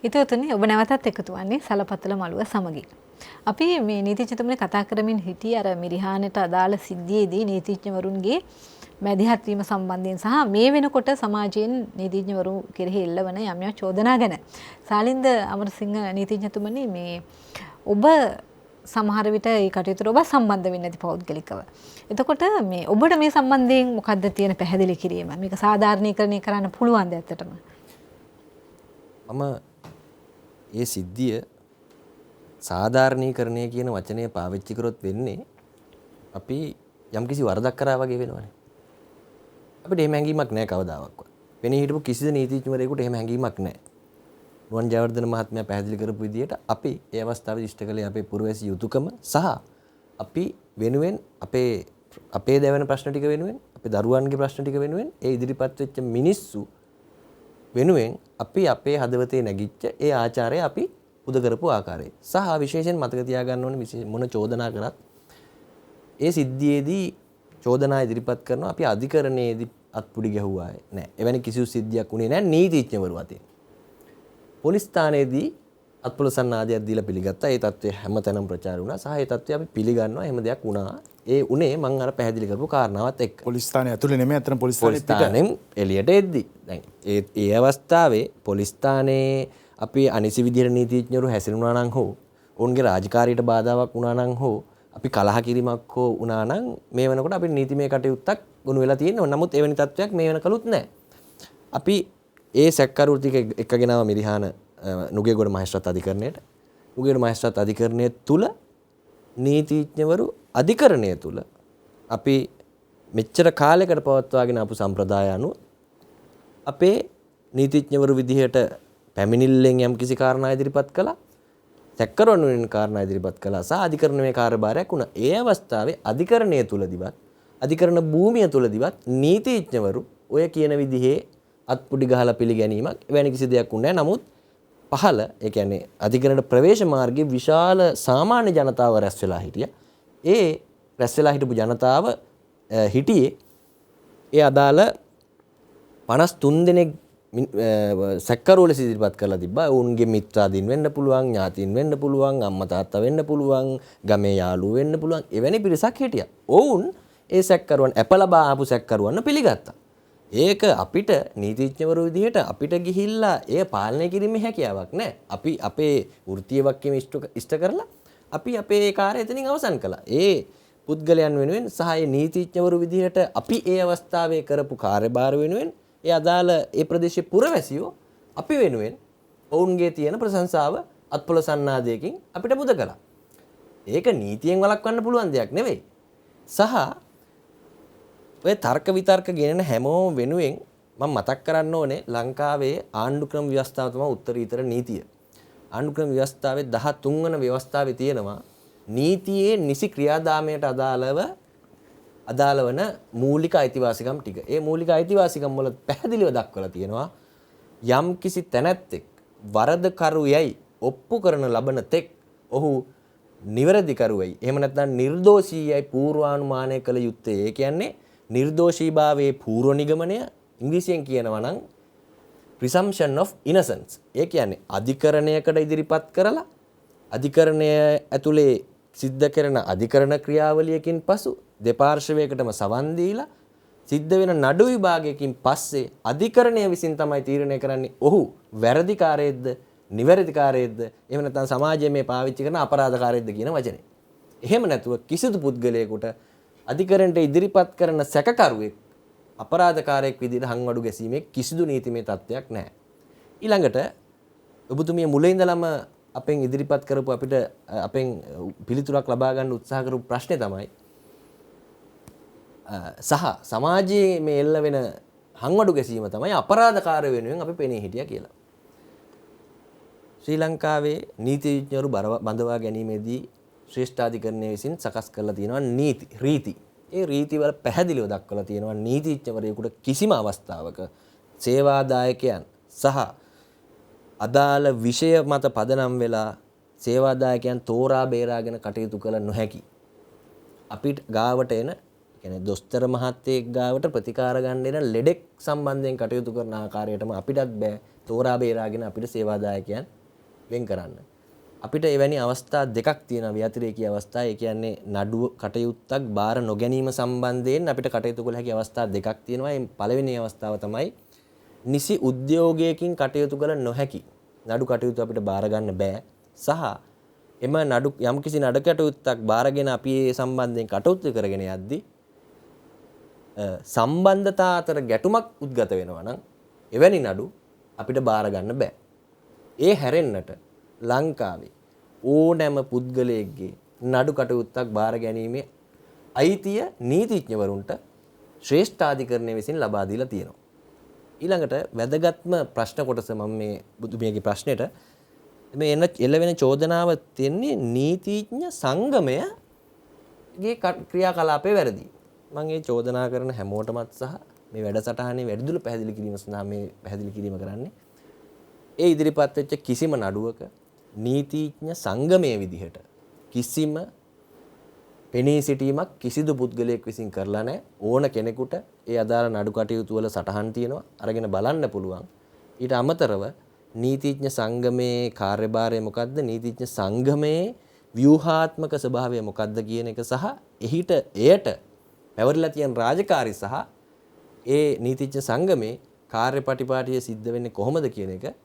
හිතවතුනි ඔබ නැවතත් එකතු වන්නේ සලපතල මළුව සමගින්. අපි මේ නීතිඥතුමනි කතා කරමින් හිටියේ අර මිරිහානට අදාළ සිද්ධියේදී නීතිඥවරුන්ගේ මැදිහත් වීම සම්බන්ධයෙන් සහ මේ වෙනකොට සමාජයෙන් නීතිඥවරු කෙරෙහි එල්ලවන යම් යම් චෝදනා ගැන. සාලින්ද අමරසිංහ නීතිඥතුමනි මේ ඔබ සමහර විට ඒ කටයුතුට ඔබ සම්බන්ධ වෙන්නේ නැති පෞද්ගලිකව. එතකොට මේ ඔබට මේ සම්බන්ධයෙන් මොකද්ද තියෙන පැහැදිලි කිරීම? මේක සාධාරණීකරණය කරන්න පුළුවන්ද ඇත්තටම? මම ඒ සිද්ධිය සාධාරණීකරණය කියන වචනය පාවිච්චි කරොත් වෙන්නේ අපි යම්කිසි වරදක් කරා වගේ වෙනවනේ. අපිට එහෙම හැඟීමක් නැහැ කවදාවත්. වෙන හිටපු කිසිද නීතිඥවරයෙකුට එහෙම හැඟීමක් නැහැ. නුවන් ජයවර්ධන මහත්මයා පැහැදිලි කරපු විදිහට අපි ඒ අවස්ථාවේ ඉෂ්ට කළේ අපේ පුරවැසි යුතුයකම සහ අපි වෙනුවෙන් අපේ දැවෙන ප්‍රශ්න ටික වෙනුවෙන් අපේ දරුවන්ගේ ප්‍රශ්න ටික වෙනුවෙන් ඒ ඉදිරිපත් වෙච්ච මිනිස්සු වෙනුවෙන් අපි අපේ හදවතේ නැගිච්ච ඒ ආචාරය අපි පුද කරපු ආකාරය සහ විශේෂයෙන් මතක තියාගන්න ඕනේ මොන චෝදනා කරත් ඒ සිද්ධියේදී චෝදනා ඉදිරිපත් කරනවා අපි අධිකරණයේදී අත්පුඩි ගැහුවා නෑ. එවැනි කිසිදු සිද්ධියක් උනේ නෑ නීතිඥවරු අතින්. පොලිස් ස්ථානයේදී අත්පොලසන් ආදියක් දීලා පිළිගත්තා. ඒ තත්ත්වය හැමතැනම ප්‍රචාර වුණා සහ ඒ තත්ත්වය අපි පිළිගන්නවා. එහෙම දෙයක් වුණා. ඒ උනේ මම අර පැහැදිලි කරපු කාරණාවත් එක්ක. පොලිස් ස්ථානයේ ඇතුලේ නෙමෙයි අතන පොලිස් ස්ථානයෙන් එළියට එද්දි. දැන් ඒ අවස්ථාවේ පොලිස් ස්ථානයේ අපි අනිසි විදිහට නීතිඥවරු හැසිරුණා නම් හෝ ඔවුන්ගේ රාජකාරියට බාධාවක් වුණා නම් හෝ අපි කලහ කිරීමක් හෝ වුණා නම් මේ වෙනකොට අපිට නීතිමය කටයුත්තක් ගොනු වෙලා තියෙනවා. නමුත් එවැනි තත්ත්වයක් මේ වෙනකලුත් නැහැ. අපි ඒ සැකකරු ටික එකගෙනව මිරිහාන නුගේගොඩ මහේස්ත්‍රාත් අධිකරණයට නුගේගොඩ මහේස්ත්‍රාත් අධිකරණය තුල නීතිඥවරු අධිකරණය තුල අපි මෙච්චර කාලයකට පවත්වාගෙන ආපු සම්ප්‍රදාය අනුව අපේ නීතිඥවරු විදිහට පැමිණිල්ලෙන් යම් කිසි කාරණා ඉදිරිපත් කළා සැකකරුවන් වෙන කාරණා ඉදිරිපත් කළා සහ අධිකරණයේ කාර්යභාරයක් වුණා. ඒ අවස්ථාවේ අධිකරණය තුලදිවත් අධිකරණ භූමිය තුලදිවත් නීතිඥවරු ඔය කියන විදිහේ අත්පුඩි ගහලා පිළිගැනීමක් එවැනි කිසි දෙයක් වුණේ නැහැ. නමුත් පහළ ඒ කියන්නේ අධිකරණ ප්‍රවේශ මාර්ගයේ විශාල සාමාන්‍ය ජනතාව රැස් වෙලා හිටියා. ඒ රැස් වෙලා හිටපු ජනතාව හිටියේ ඒ අදාළ 53 දෙනෙක් සැකකරුවෝ ලෙස ඉදිරිපත් කරලා තිබ්බා. ඔවුන්ගේ මිත්‍රාදීන් වෙන්න පුළුවන්, ඥාතීන් වෙන්න පුළුවන්, අම්මා තාත්තා වෙන්න පුළුවන්, ගමේ යාළුවෝ වෙන්න පුළුවන්. එවැනි පිරිසක් හිටියා. ඔවුන් ඒ සැකකරුවන් අප ලබා ආපු සැකකරුවන්ව පිළිගත්තා. ඒක අපිට නීතිඥවරු විදිහට අපිට ගිහිල්ලා ඒ පාලනය කිරීමේ හැකියාවක් නැහැ. අපි අපේ වෘත්තීය වක්කීම ඉෂ්ට කරලා අපි අපේ කාර්යය එතනින් අවසන් කළා. ඒ පුද්ගලයන් වෙනුවෙන් සහ ඒ නීතිඥවරු විදිහට අපි ඒ අවස්ථාවේ කරපු කාර්යභාර වෙනුවෙන් ඒ අදාළ ඒ ප්‍රදේශයේ පුරවැසියෝ අපි වෙනුවෙන් ඔවුන්ගේ තියෙන ප්‍රශංසාව අත්පොළ සන්නාදයකින් අපිට පුද කළා. ඒක නීතියෙන් වළක්වන්න පුළුවන් දෙයක් නෙවෙයි. සහ ඔය තර්ක විතර්ක ගෙනෙන හැමෝම වෙනුවෙන් මම මතක් කරන්න ඕනේ ලංකාවේ ආණ්ඩුක්‍රම ව්‍යවස්ථාව තමයි උත්තරීතර නීතිය. ආණ්ඩුක්‍රම ව්‍යවස්ථාවේ 13 වන ව්‍යවස්ථාවේ තියෙනවා නීතියේ නිසි ක්‍රියාදාමයට අදාළ වන මූලික අයිතිවාසිකම් ටික. ඒ මූලික අයිතිවාසිකම් වල පැහැදිලිව දක්වලා තියෙනවා යම් කිසි තැනැත්තෙක් වරදකරුයයි ඔප්පු කරන ලබන තෙක් ඔහු නිවැරදිකරුවයි. එහෙම නැත්නම් නිර්දෝෂීයයි පූර්වානුමානය කළ යුත්තේ. ඒ කියන්නේ නිර්දෝෂීභාවයේ පූර්ව නිගමනය ඉංග්‍රීසියෙන් කියනවා නම් presumption of innocence. ඒ කියන්නේ අධිකරණයකට ඉදිරිපත් කරලා අධිකරණය ඇතුලේ සිද්ධ කරන අධිකරණ ක්‍රියාවලියකින් පසු දෙපාර්ශවයකටම සවන් දීලා සිද්ධ වෙන නඩු විභාගයකින් පස්සේ අධිකරණය විසින් තමයි තීරණය කරන්නේ ඔහු වැරදිකාරයෙක්ද නිවැරදිකාරයෙක්ද එහෙම නැත්නම් සමාජයේ මේ පාවිච්චි කරන අපරාධකාරයෙක්ද කියන වචනේ. එහෙම නැතුව කිසිදු පුද්ගලයෙකුට අධිකරණයට ඉදිරිපත් කරන සැකකරුවෙක් අපරාධකාරයෙක් විදිහට හංවඩු ගැසීමේ කිසිදු නීතිමය තත්ත්වයක් නැහැ. ඊළඟට ඔබතුමිය මුලින් ඉඳලම අපෙන් ඉදිරිපත් කරපු අපිට අපෙන් පිළිතුරක් ලබා ගන්න උත්සාහ කරපු ප්‍රශ්නේ තමයි සහ සමාජයේ මේ එල්ල වෙන හංවඩු ගැසීම තමයි අපරාධකාර වෙනුවෙන් අපි පෙනී හිටියා කියලා. ශ්‍රී ලංකාවේ නීතිඥවරු බඳවා ගැනීමේදී ශ්‍රේෂ්ඨාධිකරණය විසින් සකස් කරලා තියෙනවා රීති. ඒ රීතිවල පැහැදිලිව දක්වලා තියෙනවා නීතිඥවරයෙකුට කිසිම අවස්ථාවක සේවාදායකයන් සහ අදාළ විෂය මත පදනම් වෙලා සේවාදායකයන් තෝරා බේරාගෙන කටයුතු කළ නොහැකි. අපිට ගාවට එන කියන්නේ දොස්තර මහත්තයෙක් ගාවට ප්‍රතිකාර ගන්න එන ලෙඩෙක් සම්බන්ධයෙන් කටයුතු කරන ආකාරයටම අපිටත් බෑ තෝරා බේරාගෙන අපිට සේවාදායකයන් වෙන් කරන්න. අපිට එවැනි අවස්ථා දෙකක් තියෙනවා ව්‍යතිරේකී අවස්ථා. ඒ කියන්නේ නඩුව කටයුත්තක් බාර නොගැනීම සම්බන්ධයෙන් අපිට කටයුතු කළ හැකි අවස්ථා දෙකක් තියෙනවා. මේ පළවෙනි අවස්ථාව තමයි නිසි උද්‍යෝගයකින් කටයුතු කළ නොහැකි. නඩු කටයුතු අපිට බාර ගන්න බෑ. සහ එම නඩු යම්කිසි නඩු කටයුත්තක් බාරගෙන අපි ඒ සම්බන්ධයෙන් කටයුතු කරගෙන යද්දී සම්බන්ධතා අතර ගැටුමක් උද්ගත වෙනවා නම් එවැනි නඩු අපිට බාර ගන්න බෑ. ඒ හැරෙන්නට ලංකාවේ ඕනෑම පුද්ගලයෙක්ගේ නඩු කටයුත්තක් බාර ගැනීමේ අයිතිය නීතිඥවරුන්ට ශ්‍රේෂ්ඨාධිකරණය විසින් ලබා දීලා තියෙනවා. ඊළඟට වැදගත්ම ප්‍රශ්න කොටස මම මේ බුදුමියගේ ප්‍රශ්නෙට මේ එළවෙන චෝදනාව තියෙන්නේ නීතිඥ සංගමයගේ ක්‍රියාකලාපේ වැරදි. මම මේ චෝදනා කරන හැමෝටමත් සහ මේ වැඩසටහනේ වැඩිදුර පැහැදිලි කිරීම සඳහා මේ පැහැදිලි කිරීම කරන්නේ. ඒ ඉදිරිපත් වෙච්ච කිසිම නඩුවක නීතිඥ සංගමයේ විදිහට කිසිම පෙනී සිටීමක් කිසිදු පුද්ගලයෙක් විසින් කරලා නැහැ. ඕන කෙනෙකුට ඒ අදාළ නඩු කටයුතු වල සටහන් තියෙනවා. අරගෙන බලන්න පුළුවන්. ඊට අමතරව නීතිඥ සංගමයේ කාර්යභාරය මොකද්ද? නීතිඥ සංගමයේ ව්‍යුහාත්මක ස්වභාවය මොකද්ද කියන එක සහ එයට පැවරලා තියෙන රාජකාරී සහ ඒ නීතිඥ සංගමේ කාර්යපටිපාටිය සිද්ධ වෙන්නේ කොහොමද කියන එක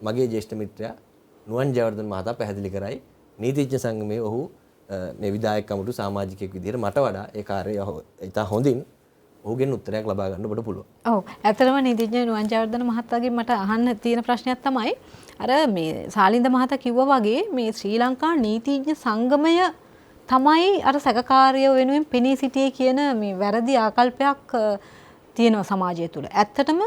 මගේ ජ්‍යෙෂ්ඨ මිත්‍රයා නුවන් ජයවර්ධන මහතා පැහැදිලි කරයි. නීතිඥ සංගමයේ ඔහු මේ විධායක කමිටු සමාජිකයෙක් විදිහට මට වඩා ඒ කාර්යය ඉතා හොඳින් ඔහුගෙන් උත්තරයක් ලබා ගන්න ඔබට පුළුවන්. ඔව් ඇත්තටම නීතිඥ නුවන් ජයවර්ධන මහතාගෙන් මට අහන්න තියෙන ප්‍රශ්නයක් තමයි අර මේ සාලින්ද මහතා කිව්වා වගේ මේ ශ්‍රී ලංකා නීතිඥ සංගමය තමයි අර සැකකාරය වෙනුවෙන් පෙනී සිටියේ කියන මේ වැරදි ආකල්පයක් තියෙනවා සමාජය තුළ. ඇත්තටම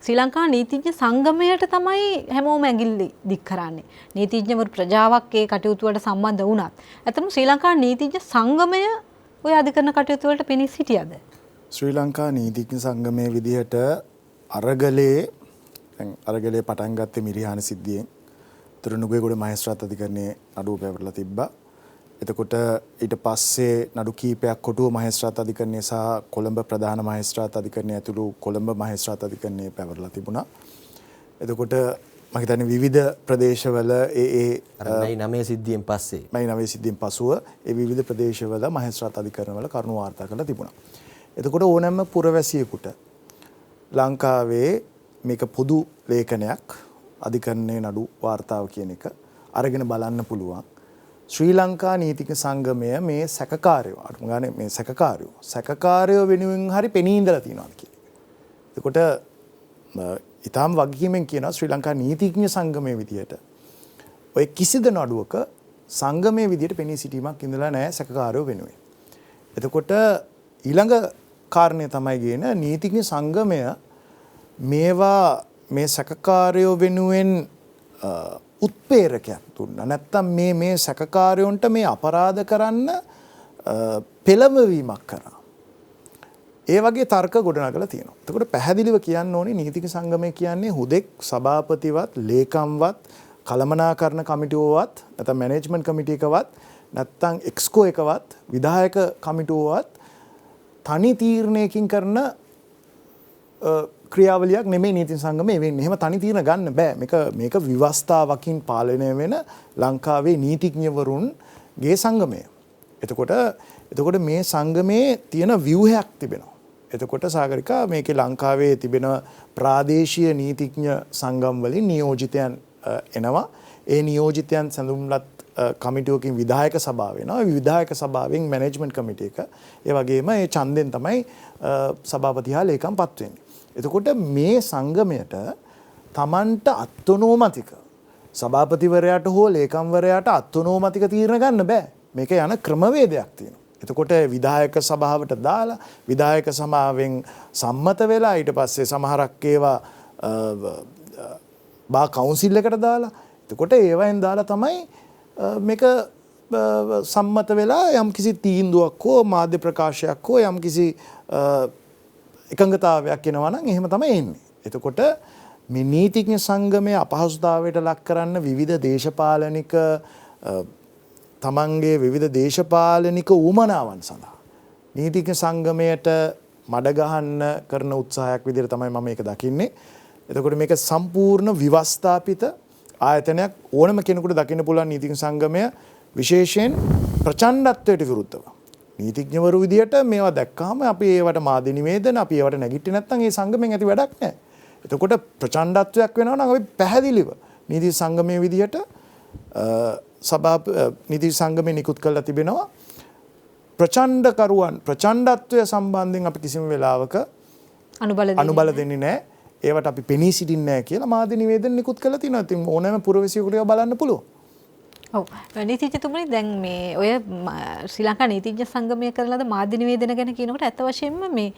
ශ්‍රී ලංකා නීතිඥ සංගමයට තමයි හැමෝම ඇඟිල්ල දික් කරන්නේ. නීතිඥවරු ප්‍රජාවක් ඒ කටයුතු වලට සම්බන්ධ වුණත්. ඇත්තටම ශ්‍රී ලංකා නීතිඥ සංගමය ඔය අධිකරණ කටයුතු වලට පෙනී සිටියද? ශ්‍රී ලංකා නීතිඥ සංගමයේ විදිහට අරගලේ පටන් ගත්තේ මිරිහාන සිද්ධියෙන්. තුරුණුගේගොඩ මහේස්ත්‍රාත් අධිකරණයේ නඩුව පැවරලා තිබ්බා. එතකොට ඊට පස්සේ නඩු කීපයක් කොටුව මහේස්ත්‍රාත් අධිකරණය සහ කොළඹ ප්‍රධාන මහේස්ත්‍රාත් අධිකරණය ඇතුළු කොළඹ මහේස්ත්‍රාත් අධිකරණයේ පැවරලා තිබුණා. එතකොට මම හිතන්නේ විවිධ ප්‍රදේශවල මේ 9 සිද්ධියෙන් පස්සේ මේ 9 සිද්ධියෙන් පසුව ඒ විවිධ ප්‍රදේශවල මහේස්ත්‍රාත් අධිකරණවල කරුණු වාර්තා කරලා තිබුණා. එතකොට ඕනෑම පුරවැසියෙකුට ලංකාවේ මේක පොදු ලේඛනයක් අධිකරණයේ නඩු වාර්තාව කියන එක අරගෙන බලන්න පුළුවන්. ශ්‍රී ලංකා නීතික සංගමය මේ සැකකාරයෝ අටම ගානේ මේ සැකකාරයෝ වෙනුවෙන් හරි පෙනී ඉඳලා තියෙනවා කියන එක. එතකොට ඊටාම් වගකීමෙන් කියනවා ශ්‍රී ලංකා නීතිඥ සංගමයේ විදියට ඔය කිසිද නඩුවක සංගමයේ විදියට පෙනී සිටීමක් ඉඳලා නැහැ සැකකාරයෝ වෙනුවෙන්. එතකොට ඊළඟ කාරණය තමයි කියන නීතිඥ සංගමය මේවා මේ සැකකාරයෝ වෙනුවෙන් උත්පේරකයක් දුන්නා. නැත්තම් මේ සැකකාරයොන්ට මේ අපරාධ කරන්න පෙළඹවීමක් කරා. ඒ වගේ තර්ක ගොඩනගලා තියෙනවා. එතකොට පැහැදිලිව කියන්න ඕනේ නීතික සංගමය කියන්නේ හුදෙක් සභාපතිවත්, ලේකම්වත්, කළමනාකරණ කමිටුවවත්, නැත්නම් මැනේජ්මන්ට් කමිටි එකවත්, නැත්නම් එක්ස්කෝ එකවත්, විධායක කමිටුවවත් තනි තීරණයකින් කරන ක්‍රියාවලියක් නෙමෙයි නීති සංගමය වෙන්නේ. එහෙම තනි තීරණ ගන්න බෑ. මේක විවස්ථාවකින් පාලනය වෙන ලංකාවේ නීතිඥවරුන්ගේ සංගමය. එතකොට මේ සංගමේ තියෙන ව්‍යුහයක් තිබෙනවා. එතකොට සාගරිකා මේකේ ලංකාවේ තිබෙන ප්‍රාදේශීය නීතිඥ සංගම් වලින් නියෝජිතයන් එනවා. ඒ නියෝජිතයන් සඳුන්ලත් කමිටුවකින් විධායක සභාව වෙනවා. විධායක සභාවෙන් මැනේජ්මන්ට් කමිටු එක. ඒ වගේම ඒ ඡන්දෙන් තමයි සභාපති හා ලේකම් පත් වෙන්නේ. එතකොට මේ සංගමයට තමන්ට අත්නෝමතික සභාපතිවරයාට හෝ ලේකම්වරයාට අත්නෝමතික තීරණ ගන්න බෑ. මේක යන ක්‍රමවේදයක් තියෙනවා. එතකොට විධායක සභාවට දාලා විධායක සභාවෙන් සම්මත වෙලා ඊට පස්සේ සමහරක් ඒවා බා කවුන්සිල් එකට දාලා එතකොට ඒවෙන් දාලා තමයි මේක සම්මත වෙලා යම්කිසි තීන්දුවක් හෝ මාධ්‍ය ප්‍රකාශයක් හෝ යම්කිසි එකඟතාවයක් එනවා නම් එහෙම තමයි එන්නේ. එතකොට මේ නීතිඥ සංගමය අපහසුතාවයට ලක් කරන්න විවිධ දේශපාලනික තමන්ගේ විවිධ දේශපාලනික උවමනාවන් සඳහා නීතිඥ සංගමයට මඩ ගහන්න කරන උත්සාහයක් විදිහට තමයි මම මේක දකින්නේ. එතකොට මේක සම්පූර්ණ විවස්ථාපිත ආයතනයක්. ඕනම කෙනෙකුට දකින්න පුළුවන් නීතිඥ සංගමය විශේෂයෙන් ප්‍රචණ්ඩත්වයට විරුද්ධව. නීතිඥවරු විදියට මේවා දැක්කහම අපි ඒවට මාධ්‍ය නිවේදන අපි ඒවට නැගිටින්නේ නැත්නම් ඒ සංගමෙන් ඇති වැඩක් නැහැ. එතකොට ප්‍රචණ්ඩත්වයක් වෙනවා නම් අපි පැහැදිලිව නීති සංගමයේ විදියට නීති සංගමේ නිකුත් කරලා තිබෙනවා ප්‍රචණ්ඩත්වය සම්බන්ධයෙන් අපි කිසිම වෙලාවක අනුබල දෙන්නේ නැහැ. ඒවට අපි පෙනී සිටින්නේ නැහැ කියලා මාධ්‍ය නිවේදන නිකුත් කරලා තිනවා. ඉතින් ඕනෑම පුරවැසියෙකුට ඒවා බලන්න පුළුවන්. ඔව් නීතිඥතුමනි දැන් මේ ඔය ශ්‍රී ලංකා නීතිඥ සංගමය කරලාද මාධ්‍ය නිවේදන ගැන කියනකොට ඇත්ත වශයෙන්ම මේ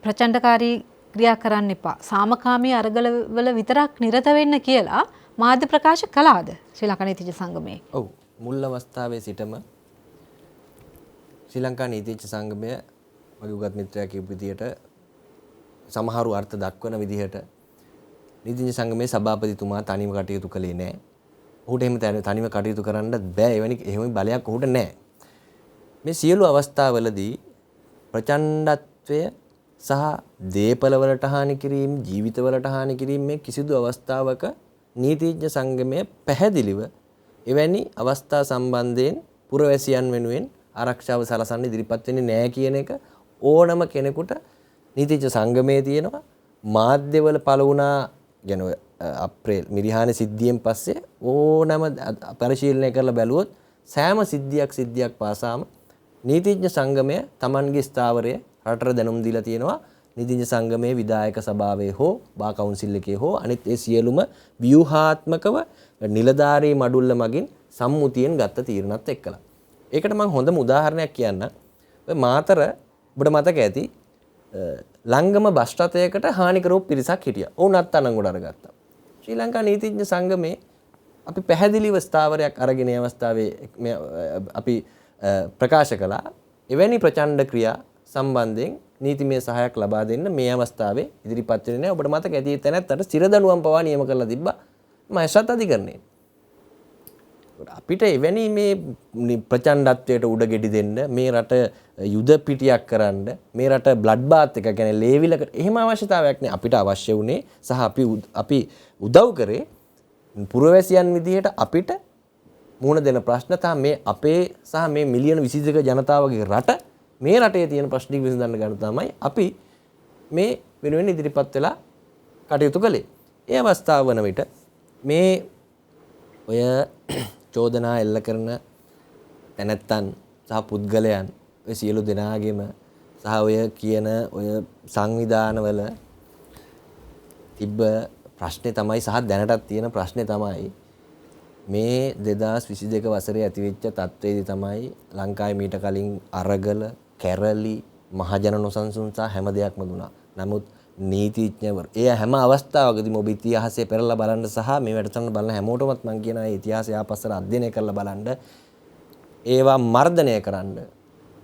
ප්‍රචණ්ඩකාරී ක්‍රියා කරන්න එපා. සාමකාමී අරගලවල විතරක් නිරත වෙන්න කියලා මාධ්‍ය ප්‍රකාශ කළාද ශ්‍රී ලංකා නීතිඥ සංගමයේ? ඔව් මුල් අවස්ථාවේ සිටම ශ්‍රී ලංකා නීතිඥ සංගමය මගේ උගත් මිත්‍රයා කියපු විදිහට සමහරු අර්ථ දක්වන විදිහට නීතිඥ සංගමයේ සභාපතිතුමා තනියම කටයුතු කළේ නැහැ. ඔහුට එහෙම තනියම කටයුතු කරන්න බෑ. එහෙම බලයක් ඔහුට නැහැ. මේ සියලු අවස්ථාවලදී ප්‍රචණ්ඩත්වය සහ දේපලවලට හානි කිරීම, ජීවිතවලට හානි කිරීම මේ කිසිදු අවස්ථාවක නීතිඥ සංගමය පැහැදිලිව එවැනි අවස්ථා සම්බන්ධයෙන් පුරවැසියන් වෙනුවෙන් ආරක්ෂාව සලසන්න ඉදිරිපත් වෙන්නේ නැහැ කියන එක ඕනම කෙනෙකුට නීතිඥ සංගමයේ තියෙනවා. මාධ්‍යවල පළ වුණා ගැන අප්‍රේල් මිරිහාන සිද්ධියෙන් පස්සේ ඕනම පරිශීලනය කරලා බැලුවොත් සෑම සිද්ධියක් පාසාම නීතිඥ සංගමය Tamanගේ ස්ථාවරය රටට දැනුම් දීලා තියෙනවා. නීතිඥ සංගමයේ විධායක සභාවේ හෝ බා කවුන්සිල් එකේ හෝ අනිත් ඒ සියලුම ව්‍යුහාත්මකව නිලධාරී මඩුල්ල මගින් සම්මුතියෙන් ගත්ත තීරණات එක්කලා. ඒකට මම හොඳම උදාහරණයක් කියන්න. ඔය මාතර ඔබට මතක ඇති ලංගම බස් රථයකට හානි කරපු පිරිසක් හිටියා. ඔවුන්ත් අනංගොඩ අරගත්තා. ශ්‍රී ලංකා නීතිඥ සංගමේ අපි පැහැදිලිව ස්ථාවරයක් අරගෙන අවස්ථාවේ අපි ප්‍රකාශ කළා එවැනි ප්‍රචණ්ඩ ක්‍රියා සම්බන්ධයෙන් නීතිමය සහායක් ලබා දෙන්න මේ අවස්ථාවේ ඉදිරිපත් වෙන්නේ නැහැ. ඔබට මතක ඇති තැනැත්තට සිරදඬුවම් පවා නියම කරලා තිබ්බා මහේස්ත්‍රාත් අධිකරණයේ. අපිට එවැනි මේ ප්‍රචණ්ඩත්වයට උඩ ගෙඩි දෙන්න මේ රට යුද පිටියක් කරන්න මේ රට බ්ලඩ් බාත් එක කියන්නේ ලේවිලකට එහෙම අවශ්‍යතාවයක් නෑ. අපිට අවශ්‍ය වුණේ සහ අපි උදව් කරේ පුරවැසියන් විදිහට අපිට මුහුණ දෙන ප්‍රශ්න මේ අපේ සහ මේ මිලියන 22 ජනතාවගේ රට මේ රටේ තියෙන ප්‍රශ්න විසඳන්න ගන්න තමයි අපි මේ වෙනුවෙන් ඉදිරිපත් වෙලා කටයුතු කළේ. ඒ අවස්ථාව වන විට මේ ඔය චෝදනා එල්ල කරන තැනැත්තන් සහ පුද්ගලයන් ඔය සියලු දෙනාගේම සහ ඔය කියන ඔය සංවිධානවල තිබ්බ ප්‍රශ්නේ තමයි සහ දැනටත් තියෙන ප්‍රශ්නේ තමයි මේ 2022 වසරේ ඇතිවෙච්ච තත්ත්වයේදී තමයි ලංකාවේ මීට කලින් අරගල, කැරලි, මහජන නොසන්සුන් සහ හැම දෙයක්ම දුනා. නමුත් නීතිඥවරු ඒ හැම අවස්ථාවකදීම ඔබ ඉතිහාසය පෙරලා බලන්න සහ මේ වැඩසටහන බලන හැමෝටමත් මම කියනවා ඉතිහාසය ආපස්සට අධ්‍යයනය කරලා බලන්න ඒවා මර්ධනය කරන්න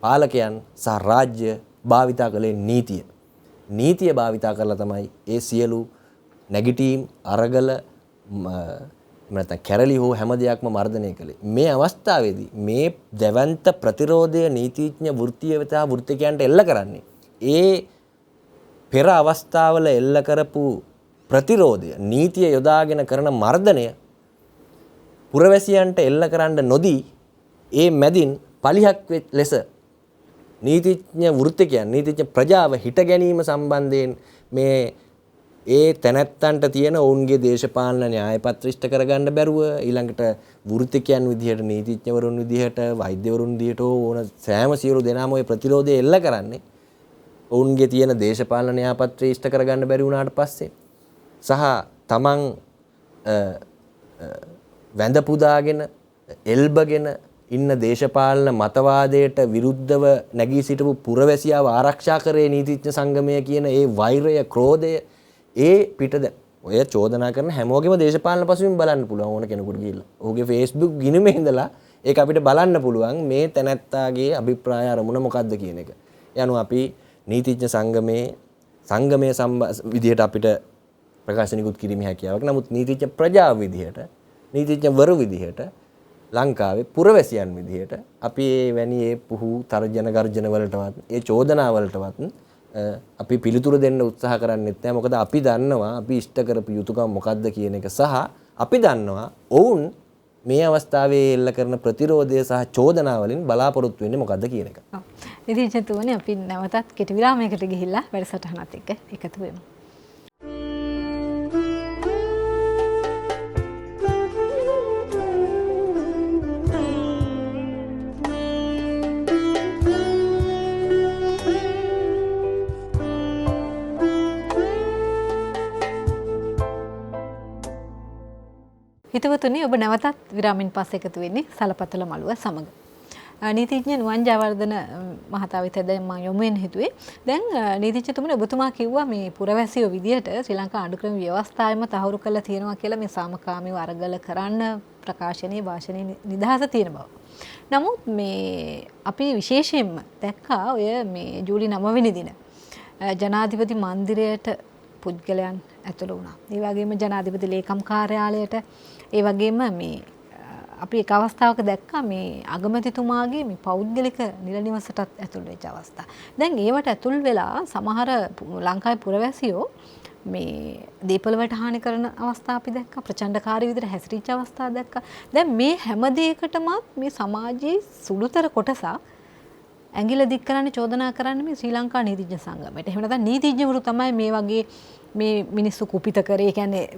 පාලකයන් සහ රාජ්‍ය භාවිතා කළේ නීතිය. නීතිය භාවිතා කරලා තමයි ඒ සියලු නැගිටීම් අරගල නැත්නම් කැරලි හෝ හැම දෙයක්ම මර්ධනය කළේ. මේ අවස්ථාවේදී මේ දැවැන්ත ප්‍රතිරෝධය නීතිඥ වෘත්තීය වෙත වෘත්තිකයන්ට එල්ල කරන්නේ ඒ පෙර අවස්ථාවල එල්ල කරපු ප්‍රතිරෝධය නීතිය යොදාගෙන කරන මර්ධනය පුරවැසියන්ට එල්ල කරන්න නොදී ඒ මැදින් පලිහක් ලෙස නීතිඥ වෘත්තිකයන් නීතිඥ ප්‍රජාව හිට ගැනීම සම්බන්ධයෙන් මේ ඒ තැනැත්තන්ට තියෙන ඔවුන්ගේ දේශපාලන න්‍යාය පත්‍ර ඉෂ්ට කරගන්න බැරුව ඊළඟට වෘත්තිකයන් විදිහට නීතිඥවරුන් විදිහට වෛද්‍යවරුන් විදිහට ඕන සෑම සියලු දෙනාම ওই ප්‍රතිරෝධය එල්ල කරන්නේ ඔවුන්ගේ තියෙන දේශපාලන න්‍යාය පත්‍රය ඉෂ්ට කරගන්න බැරි වුණාට පස්සේ සහ තමන් වැඳ පුදාගෙන එල්බගෙන ඉන්න දේශපාලන මතවාදයට විරුද්ධව නැගී සිටපු පුරවැසියාව ආරක්ෂා කරේ නීතිඥ සංගමය කියන ඒ වෛරය ක්‍රෝධය ඒ පිටද ඔය චෝදනා කරන හැමෝගෙම දේශපාලන පසුබිම් බලන්න පුළුවන් ඕන කෙනෙකුට ගිහිල්ලා. ඔහුගේ Facebook ගිණුමේ ඉඳලා ඒක අපිට බලන්න පුළුවන් මේ තැනැත්තාගේ අභිප්‍රාය අරමුණ මොකක්ද කියන එක. යනු අපි නීතිඥ සංගමයේ විදිහට අපිට ප්‍රකාශනිකුත් කිරීමේ හැකියාවක්. නමුත් නීතිඥ ප්‍රජාව විදිහට නීතිඥවරු විදිහට ලංකාවේ පුරවැසියන් විදිහට අපි ඒ වැනි ඒ පුහු තර්ජන ගර්ජන වලටවත් ඒ චෝදනා වලටවත් අපි පිළිතුරු දෙන්න උත්සාහ කරන්නෙත් නැහැ. මොකද අපි දන්නවා අපි ඉෂ්ට කරපු යුතුයකම් මොකක්ද කියන එක සහ අපි දන්නවා ඔවුන් මේ අවස්ථාවේ එල්ල කරන ප්‍රතිරෝධය සහ චෝදනා වලින් බලාපොරොත්තු වෙන්නේ මොකක්ද කියන එක. ඔව්. ඉතින් අපි නැවතත් කෙටි විරාමයකට ගිහිල්ලා වැඩසටහනත් එක්ක එකතු වෙමු. හිතවතුනි ඔබ නැවතත් විරාමින් පස්සේ එකතු වෙන්නේ සලපතල මළුව සමග. නීතිඥ නුවන් ජයවර්ධන මහතා වෙත දැන් මම යොමු වෙන්න හිතුවේ. දැන් නීතිඥතුමනි ඔබතුමා කිව්වා මේ පුරවැසියෝ විදියට ශ්‍රී ලංකා ආණ්ඩුක්‍රම ව්‍යවස්ථාවෙම තහවුරු කරලා තියෙනවා කියලා මේ සාමකාමීව අරගල කරන්න ප්‍රකාශනයේ වාචනයේ නිදහස තියෙන බව. නමුත් මේ අපි විශේෂයෙන්ම දැක්කා ඔය මේ ජූලි 9 වෙනි දින ජනාධිපති මන්දිරයට පුද්ගලයන් ඇතුළු වුණා. ඒ වගේම ජනාධිපති ලේකම් කාර්යාලයට ඒ වගේම මේ අපි එක අවස්ථාවක දැක්කා මේ අගමැතිතුමාගේ මේ පෞද්ගලික නිල නිවසටත් ඇතුල් වෙච්ච අවස්ථා. දැන් ඒවට ඇතුල් වෙලා සමහර ලංකාවේ පුරවැසියෝ මේ දීපල වලට හානි කරන අවස්ථා අපි දැක්කා. ප්‍රචණ්ඩකාරී විදිහට හැසිරිච්ච අවස්ථා දැක්කා. දැන් මේ හැම දෙයකටමත් මේ සමාජයේ සුළුතර කොටසක් ඇඟිල්ල දික් කරන්නේ චෝදනා කරන්නේ මේ ශ්‍රී ලංකා නීතිඥ සංගමයට. එහෙම නැත්නම් නීතිඥවරු තමයි මේ වගේ මේ මිනිස්සු කුපිත කරේ, කියන්නේ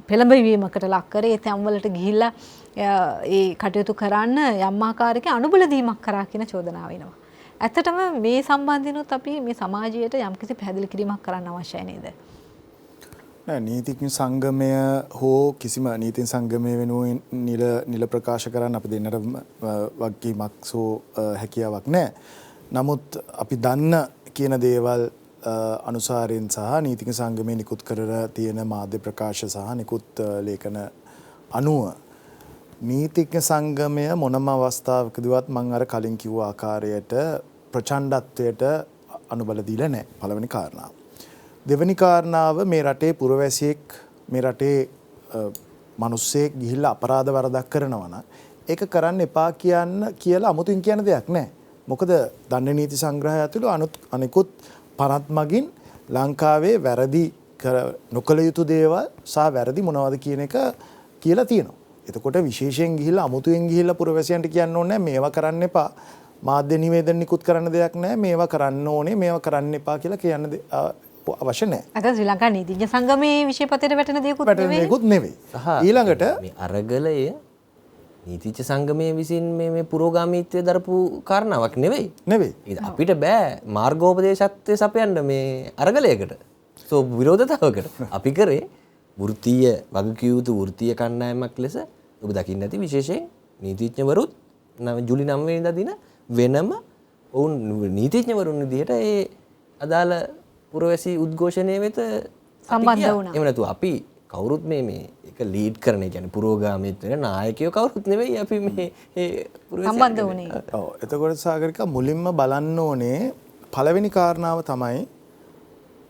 පෙළඹවීමකට ලක් කරේ, තැන් වලට ගිහිල්ලා ඒ කටයුතු කරන්න යම් ආකාරයක අනුබල දීමක් කරා කියන චෝදනාව එනවා. ඇත්තටම මේ සම්බන්ධිනුත් අපි මේ සමාජයට යම්කිසි පැහැදිලි කිරීමක් කරන්න අවශ්‍යයි නේද? නෑ, නීතිඥ සංගමය හෝ කිසිම නීතිඥ සංගමය වෙනුවෙන් නිල ප්‍රකාශ කරන්න අපි දෙන්නට වගකීමක් සෝ හැකියාවක් නෑ. නමුත් අපි දන්න කියන දේවල් අනුසාරයෙන් සහ නීතිඥ සංගමයේ නිකුත් කරලා තියෙන මාධ්‍ය ප්‍රකාශ සහ නිකුත් ලේඛන අනුව නීතිඥ සංගමය මොනම අවස්ථාවකදීවත් මම අර කලින් කිව්ව ආකාරයට ප්‍රචණ්ඩත්වයට අනුබල දීලා නැහැ. පළවෙනි කාරණාව. දෙවෙනි කාරණාව, මේ රටේ පුරවැසියෙක් මේ රටේ මිනිස්සෙක් ගිහිල්ලා අපරාධ වරදක් කරනවා නම් ඒක කරන්න එපා කියලා අමුතුන් කියන දෙයක් නැහැ. මොකද දණ්ඩ නීති සංග්‍රහය ඇතුළු අනිකුත් පනත් මගින් ලංකාවේ වැරදි නොකළ යුතු දේවල් සහ වැරදි මොනවද කියන එක කියලා තියෙනවා. එතකොට විශේෂයෙන් ගිහිල්ලා අමුතුවෙන් ගිහිල්ලා පුරවැසියන්ට කියන්න ඕනේ මේවා කරන්න එපා. මාධ්‍ය නිවේදන නිකුත් කරන්න දෙයක් නැහැ. මේවා කරන්න ඕනේ, මේවා කරන්න එපා කියලා කියන්න අවශ්‍ය නැහැ. අද ශ්‍රී ලංකා නීතිඥ සංගමේ විෂයපතේට වැටෙන දේකුත් නෙවෙයි. වැටෙනෙකුත් නෙවෙයි. සහ ඊළඟට මේ අරගලය නීතිච්ච සංගමයේ විසින් මේ පුරෝගාමීත්වය දරපු කාරණාවක් නෙවෙයි. නෙවෙයි. අපිට බෑ මාර්ගෝපදේශත්වය සපයන්න මේ අරගලයකට. සෝ විරෝධතාවකට. අපි කරේ වෘත්තීය වගකිව යුතු වෘත්තීය කණ්ඩායමක් ලෙස ඔබ දකින්න ඇති විශේෂයෙන් නීතිඥවරුත් ජුලි 9 වෙනිදා දින වෙනම ඔවුන් නීතිඥවරුන් විදිහට ඒ අදාළ පුරවැසි උද්ඝෝෂණය වෙත සම්බන්ධ වුණා. එහෙම නැතුව අපි කවුරුත් මේ එක ලීඩ් කරන කියන්නේ පුරෝගාමීත්ව වෙන නායකයෝ කවුරුත් නෙවෙයි අපි මේ සම්බන්ධ වුණේ. ඔව් එතකොට සාගරිකා මුලින්ම බලන්න ඕනේ පළවෙනි කාරණාව තමයි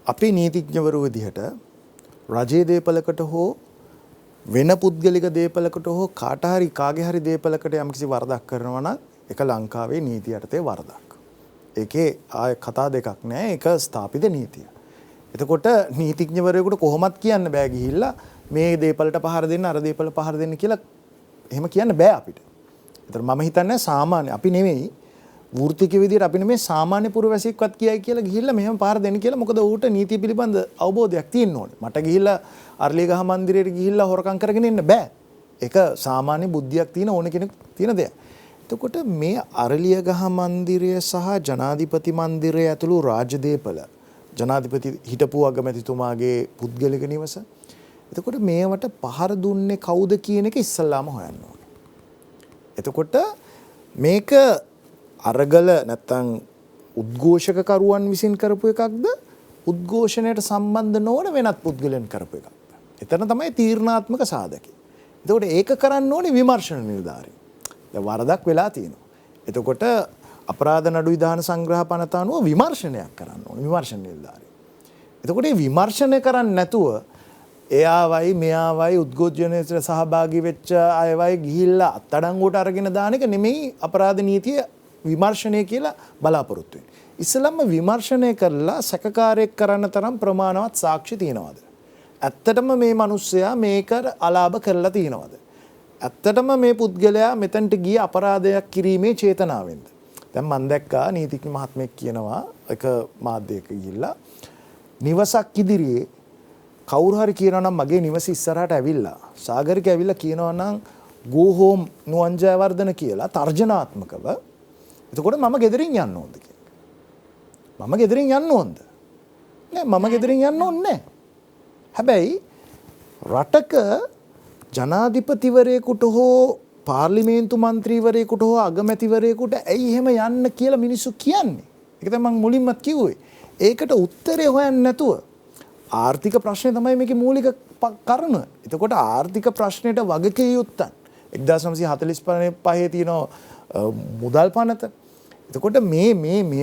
අපි නීතිඥවරු විදිහට රජයේ දේපලකට හෝ වෙන පුද්ගලික දේපලකට හෝ කාට හරි කාගේ හරි දේපලකට යම්කිසි වරදක් කරනවා නම් ඒක ලංකාවේ නීතිය යටතේ වරදක්. ඒකේ ආය කතා දෙකක් නෑ. ඒක ස්ථාපිත නීතිය. එතකොට නීතිඥවරයෙකුට කොහොමත් කියන්න බෑ ගිහිල්ලා මේ දේපලට පහර දෙන්න අර දේපල පහර දෙන්න කියලා එහෙම කියන්න බෑ අපිට. ඒතර මම හිතන්නේ සාමාන්‍ය අපි නෙවෙයි වෘත්තික විදියට අපි නෙමෙයි සාමාන්‍ය පුරවැසියෙක්වත් කියයි කියලා ගිහිල්ලා මෙහෙම පහර දෙන්න කියලා. මොකද ඌට නීතිය පිළිබඳ අවබෝධයක් තියෙන්න ඕනේ. මට ගිහිල්ලා අරලියගහ මන්දිරයට ගිහිල්ලා හොරකම් කරගෙන ඉන්න බෑ. ඒක සාමාන්‍ය බුද්ධියක් තියෙන ඕන කෙනෙක් තියෙන දෙයක්. එතකොට මේ අරලියගහ මන්දිරය සහ ජනාධිපති මන්දිරය ඇතුළු රාජ්‍ය දේපල ජනාධිපති හිටපු අගමැතිතුමාගේ පුද්ගලික නිවස. එතකොට මේවට පහර දුන්නේ කවුද කියන එක ඉස්සල්ලාම හොයන්න ඕනේ. එතකොට මේක අරගල නැත්තම් උද්ඝෝෂකකරුවන් විසින් කරපු එකක්ද උද්ඝෝෂණයට සම්බන්ධ නොවන වෙනත් පුද්ගලයන් කරපු එකක්ද? එතන තමයි තීරණාත්මක සාධකය. එතකොට ඒක කරන්න ඕනේ විමර්ශන නිලධාරී. දැන් වරදක් වෙලා තියෙනවා. එතකොට අපරාධ නඩු විධාන සංග්‍රහ පනත අනුව විමර්ශනයක් කරන්න ඕනේ විමර්ශන නිලධාරී. එතකොට මේ විමර්ශනය කරන්නේ නැතුව එයාවයි මෙයාවයි උද්ඝෝෂණයට සහභාගී වෙච්ච අයවයි ගිහිල්ලා අත්අඩංගුවට අරගෙන දාන එක නෙමෙයි අපරාධ නීතිය විමර්ශනය කියලා බලාපොරොත්තු වෙන්නේ. ඉස්සෙල්ලම විමර්ශනය කරලා සැකකාරයෙක් කරන්න තරම් ප්‍රමාණවත් සාක්ෂි තියෙනවද? ඇත්තටම මේ මිනිස්සයා මේක අලාභ කරලා තියෙනවද? ඇත්තටම මේ පුද්ගලයා මෙතනට ගිය අපරාධයක් කිරීමේ චේතනාවෙන්ද? දැන් මම දැක්කා නීතිඥ මහත්මයෙක් කියනවා එක මාධ්‍යයක ගිහිල්ලා නිවසක් ඉදිරියේ කවුරු හරි කියනවා නම් මගේ නිවස ඉස්සරහට ඇවිල්ලා සාගරික ඇවිල්ලා කියනවා නම් go home නුවන්ජයවර්ධන කියලා තර්ජනාත්මකව එතකොට මම ගෙදරින් යන්න ඕනද කියලා. මම ගෙදරින් යන්න ඕනද? නෑ මම ගෙදරින් යන්න ඕනේ නෑ. හැබැයි රටක ජනාධිපතිවරයෙකුට හෝ පාර්ලිමේන්තු මන්ත්‍රීවරයෙකුට හෝ අගමැතිවරයෙකුට ඇයි එහෙම යන්න කියලා මිනිස්සු කියන්නේ? ඒක තමයි මම මුලින්මත් කිව්වේ. ඒකට උත්තරේ හොයන්නේ නැතුව ආර්ථික ප්‍රශ්නේ තමයි මේකේ මූලික කරුණ. එතකොට ආර්ථික ප්‍රශ්නෙට වගකිය යුත්තන් 1945 තියෙන මුදල් පනත. එතකොට මේ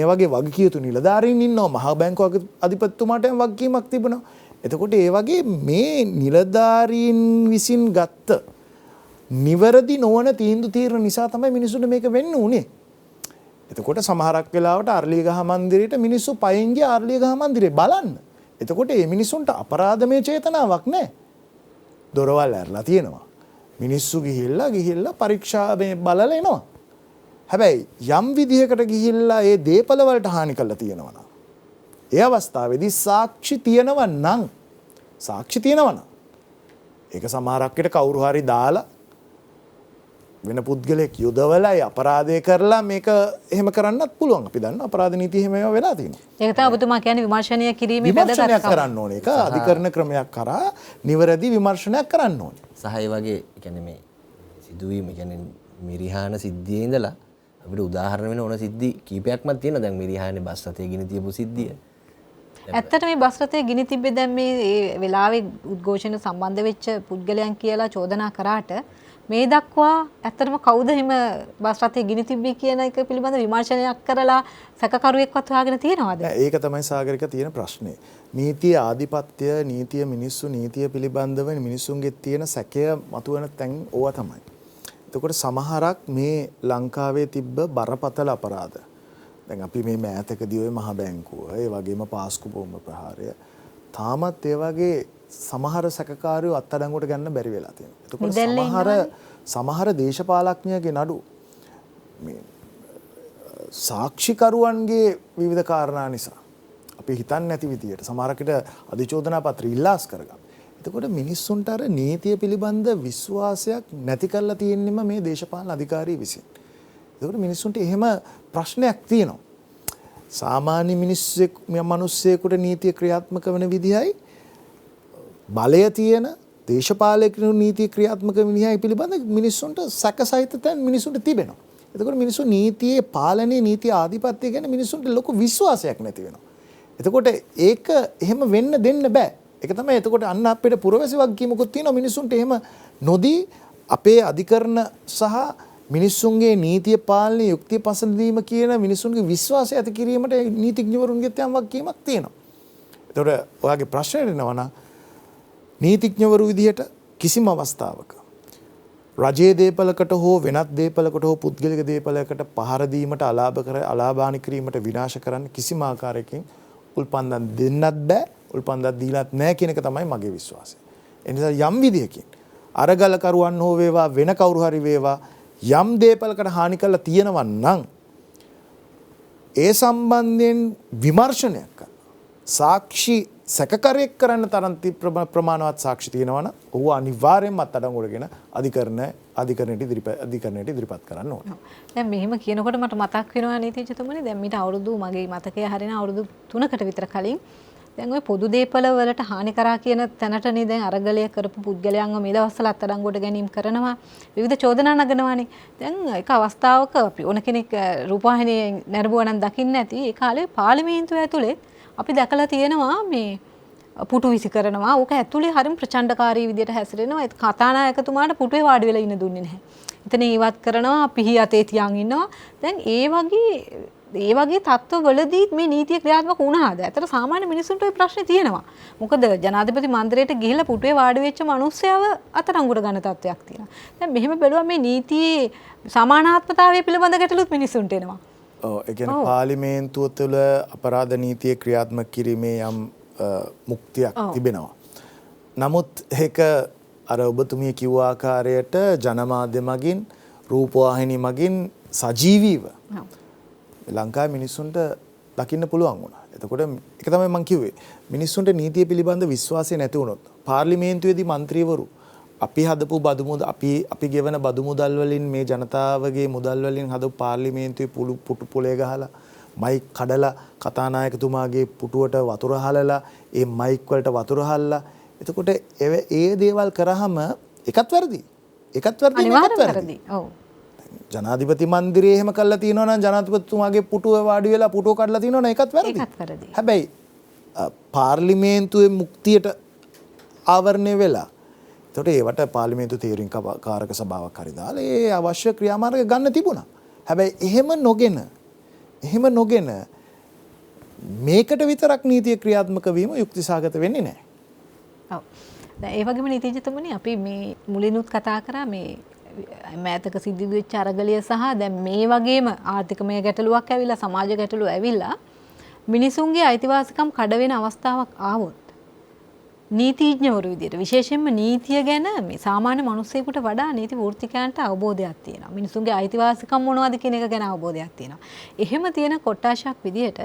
වගේ වගකිය යුතු නිලධාරීන් ඉන්නවා. මහා බැංකුවක අධිපතිතුමාට වගකීමක් තිබුණා. එතකොට ඒ වගේ මේ නිලධාරීන් විසින් ගත්ත නිවැරදි නොවන තීන්දුව తీරන නිසා තමයි මිනිසුන්ට මේක වෙන්න උනේ. එතකොට සමහරක් වෙලාවට අරලියගහ මන්දිරයට මිනිස්සු පයින් ගිය අරලියගහ මන්දිරේ බලන්න. එතකොට මේ මිනිසුන්ට අපරාධමය චේතනාවක් නැහැ. දොරවල් ඇරලා තියෙනවා. මිනිස්සු ගිහිල්ලා පරීක්ෂා මේ බලලා එනවා. හැබැයි යම් විදිහකට ගිහිල්ලා ඒ දේපල වලට හානි කරලා තියෙනවා නම් ඒ අවස්ථාවේදී සාක්ෂි තියෙනවා නම් ඒක සමහරක් විට කවුරු හරි දාලා වෙන පුද්ගලෙක් යොදවලයි අපරාධය කරලා මේක එහෙම කරන්නත් පුළුවන්. අපි දන්න අපරාධ නීතිය එහෙම ඒවා වෙලා තියෙනවා. ඒක තමයි ඔබතුමා කියන්නේ විමර්ශනය කිරීමේ විමර්ශනයක් කරන්න ඕනේ. ඒක අධිකරණ ක්‍රමයක් කරා නිවැරදි විමර්ශනයක් කරන්න ඕනේ. සහ ඒ වගේ කියන්නේ මේ සිදුවීම කියන්නේ මිරිහාන සිද්ධියේ ඉඳලා අපිට උදාහරණ වෙන ඕන සිද්ධි කීපයක්ම තියෙනවා. දැන් මිරිහානේ බස් රථයේ ගිනි තියපු සිද්ධිය. ඇත්තට මේ බස් රථයේ ගිනි තිබ්බේ දැන් මේ වෙලාවේ උද්ඝෝෂණ සම්බන්ධ වෙච්ච පුද්ගලයන් කියලා චෝදනා කරාට මේ දක්වා ඇත්තටම කවුද එහෙම බස් රථයේ ගිනි තිබ්බේ කියන එක පිළිබඳ විමර්ශනයක් කරලා සැකකරුවෙක්වත් හොයාගෙන තියෙනවද? ඒක තමයි සාගරික තියෙන ප්‍රශ්නේ. නීතිය ආධිපත්‍ය, නීතිය මිනිස්සු නීතිය පිළිබඳව මිනිසුන්ගේ තියෙන සැකය මතුවෙන තැන් ඕවා තමයි. එතකොට සමහරක් මේ ලංකාවේ තිබ්බ බරපතල අපරාධ. දැන් අපි මේ මෑතකදී ඔය මහ බැංකුව, ඒ වගේම පාස්කු බෝම්බ ප්‍රහාරය තාමත් ඒ වගේ සමහර සැකකාරයෝ අත්අඩංගුවට ගන්න බැරි වෙලා තියෙනවා. එතකොට සමහර දේශපාලඥයගේ නඩු මේ සාක්ෂිකරුවන්ගේ විවිධ කාරණා නිසා අපි හිතන්නේ නැති විදියට සමහරකට අධිචෝදනා පත්‍ර ඉල්ලාස් කරගන්න. එතකොට මිනිස්සුන්ට අර නීතිය පිළිබඳ විශ්වාසයක් නැති කරලා තියෙන්නෙම මේ දේශපාලන අධිකාරී විසින්. එතකොට මිනිස්සුන්ට එහෙම ප්‍රශ්නයක් තියෙනවා. සාමාන්‍ය මිනිස්සෙකුට නීතිය ක්‍රියාත්මක වෙන විදිහයි බලය තියෙන දේශපාලකයන්ගේ නීතිය ක්‍රියාත්මක වෙන විදිහයි පිළිබඳ මිනිස්සුන්ට සැකසහිත තැන් මිනිස්සුන්ට තිබෙනවා. එතකොට මිනිස්සු නීතියේ පාලනයේ නීතිය ආධිපත්‍ය ගැන මිනිස්සුන්ට ලොකු විශ්වාසයක් නැති වෙනවා. එතකොට ඒක එහෙම වෙන්න දෙන්න බෑ. ඒක තමයි එතකොට අන්න අපිට පුරවැසි වගකීමකුත් තියෙනවා මිනිස්සුන්ට එහෙම නොදී අපේ අධිකරණ සහ මිනිස්සුන්ගේ නීතිය පාලනයේ යුක්තිය පසල දීම කියන මිනිස්සුන්ගේ විශ්වාසය ඇති කිරීමට නීතිඥවරුන්ගේ යම් වගකීමක් තියෙනවා. එතකොට ඔයාගේ ප්‍රශ්නේ එනවා නම් නීතිඥවරු විදිහට කිසිම අවස්ථාවක රජයේ දේපලකට හෝ වෙනත් දේපලකට හෝ පුද්ගලික දේපලකට පහර දීමට අලාභානි කිරීමට විනාශ කරන්න කිසිම ආකාරයකින් උල්පන්දම් දෙන්නත් බෑ උල්පන්දම් දීලත් නැහැ කියන එක තමයි මගේ විශ්වාසය. ඒ නිසා යම් විදියකින් අරගලකරුවන් හෝ වේවා වෙන කවුරු හරි වේවා යම් දේපලකට හානි කරලා තියෙනවා නම් ඒ සම්බන්ධයෙන් විමර්ශනයක් කරන්න සාක්ෂි සැකකරයක් කරන්න තරම් ප්‍රමාණවත් සාක්ෂි තියෙනවා නම් ඔහු අනිවාර්යයෙන්ම අත්අඩංගුවටගෙන අධිකරණයට ඉදිරිපත් කරන්න ඕනේ. දැන් මෙහෙම කියනකොට මට මතක් වෙනවා නීතිඥතුමනි දැන් මීට අවුරුදු මගේ මතකයේ හරින අවුරුදු 3කට විතර කලින් දැන් ওই පොදු දේපල වලට හානි කරා කියන තැනටනේ දැන් අරගලය කරපු පුද්ගලයන්ව මේ දවස්වල අත්අඩංගුවට ගැනීම කරනවා විවිධ චෝදනා නගනවානේ. දැන් එක අවස්ථාවක අපි ඕන කෙනෙක් රූපවාහිනියේ නැරඹුවා නම් දකින්න ඇති ඒ කාලේ පාර්ලිමේන්තුව ඇතුලේ අපි දැකලා තියෙනවා මේ පුටු විසි කරනවා. ඕක ඇතුලේ හරිම ප්‍රචණ්ඩකාරී විදියට හැසිරෙනවා. ඒ කතානායකතුමාට පුටුවේ වාඩි වෙලා ඉන්න දුන්නේ නැහැ. එතන ඉවත් කරනවා පිහි අතේ තියන් ඉන්නවා. දැන් ඒ වගේ තත්ත්වවලදී මේ නීතිය ක්‍රියාත්මක වුණාද? ඇත්තට සාමාන්‍ය මිනිස්සුන්ට ওই ප්‍රශ්නේ තියෙනවා. මොකද ජනාධිපති මන්දිරයට ගිහිල්ලා පුටුවේ වාඩි වෙච්ච මිනිස්සයව අතරංගුර ගන්න තත්ත්වයක් තියෙනවා. දැන් මෙහෙම බැලුවා මේ නීතියේ සමානාත්මතාවය පිළිබඳ ගැටලුත් මිනිස්සුන්ට එනවා. ඒ කියන්නේ පාර්ලිමේන්තුව තුළ අපරාධ නීතිය ක්‍රියාත්මක කිරීමේ යම් මුක්තියක් තිබෙනවා. නමුත් ඒක අර ඔබතුමිය කිව්ව ආකාරයට ජනමාධ්‍ය මගින් රූපවාහිනී මගින් සජීවීව ලංකාවේ මිනිස්සුන්ට දකින්න පුළුවන් වුණා. එතකොට ඒක තමයි මම කිව්වේ. මිනිස්සුන්ට නීතිය පිළිබඳ විශ්වාසය නැති වුණොත් පාර්ලිමේන්තුවේදී മന്ത്രിවරු අපි හදපු බදු මුදල් අපි ගෙවන බදු මුදල් වලින් මේ ජනතාවගේ මුදල් වලින් හදපු පාර්ලිමේන්තුවේ පුටු පොලේ ගහලා මයික් කඩලා කතානායකතුමාගේ පුටුවට වතුර හලලා ඒ මයික් වලට වතුර හල්ලා එතකොට ඒ දේවල් කරාම එකත් වැරදි. එකත් වැරදි. ඔව්. ජනාධිපති මන්දිරයේ එහෙම කළා තියෙනවා නම් ජනාධිපතිතුමාගේ පුටුවේ වාඩි වෙලා පුටුව කඩලා තියෙනවා නම් ඒකත් වැරදි. ඒකත් වැරදි. හැබැයි පාර්ලිමේන්තුවේ මුක්තියට ආවරණය වෙලා එතකොට ඒවට පාර්ලිමේන්තු තීරීම් කාරක සභාවක් හරි දාලා ඒ අවශ්‍ය ක්‍රියාමාර්ග ගන්න තිබුණා. හැබැයි එහෙම නොගෙන මේකට විතරක් නීතිය ක්‍රියාත්මක වීම යුක්තිසහගත වෙන්නේ නැහැ. ඔව්. දැන් ඒ වගේම නීතිඥතුමනි අපි මේ මුලිනුත් කතා කරා මේ මෑතක සිද්ධ වෙච්ච අරගලය සහ දැන් මේ වගේම ආර්ථිකමය ගැටලුවක් ඇවිල්ලා සමාජ ගැටලුව ඇවිල්ලා මිනිසුන්ගේ අයිතිවාසිකම් කඩ වෙන අවස්ථාවක් ආවොත් නීතිඥවරු විදියට විශේෂයෙන්ම නීතිය ගැන මේ සාමාන්‍ය මිනිස්සෙකුට වඩා නීති වෘත්තිකයන්ට අවබෝධයක් තියෙනවා. මිනිසුන්ගේ අයිතිවාසිකම් මොනවද කියන එක ගැන අවබෝධයක් තියෙනවා. එහෙම තියෙන කොට්ටාශයක් විදියට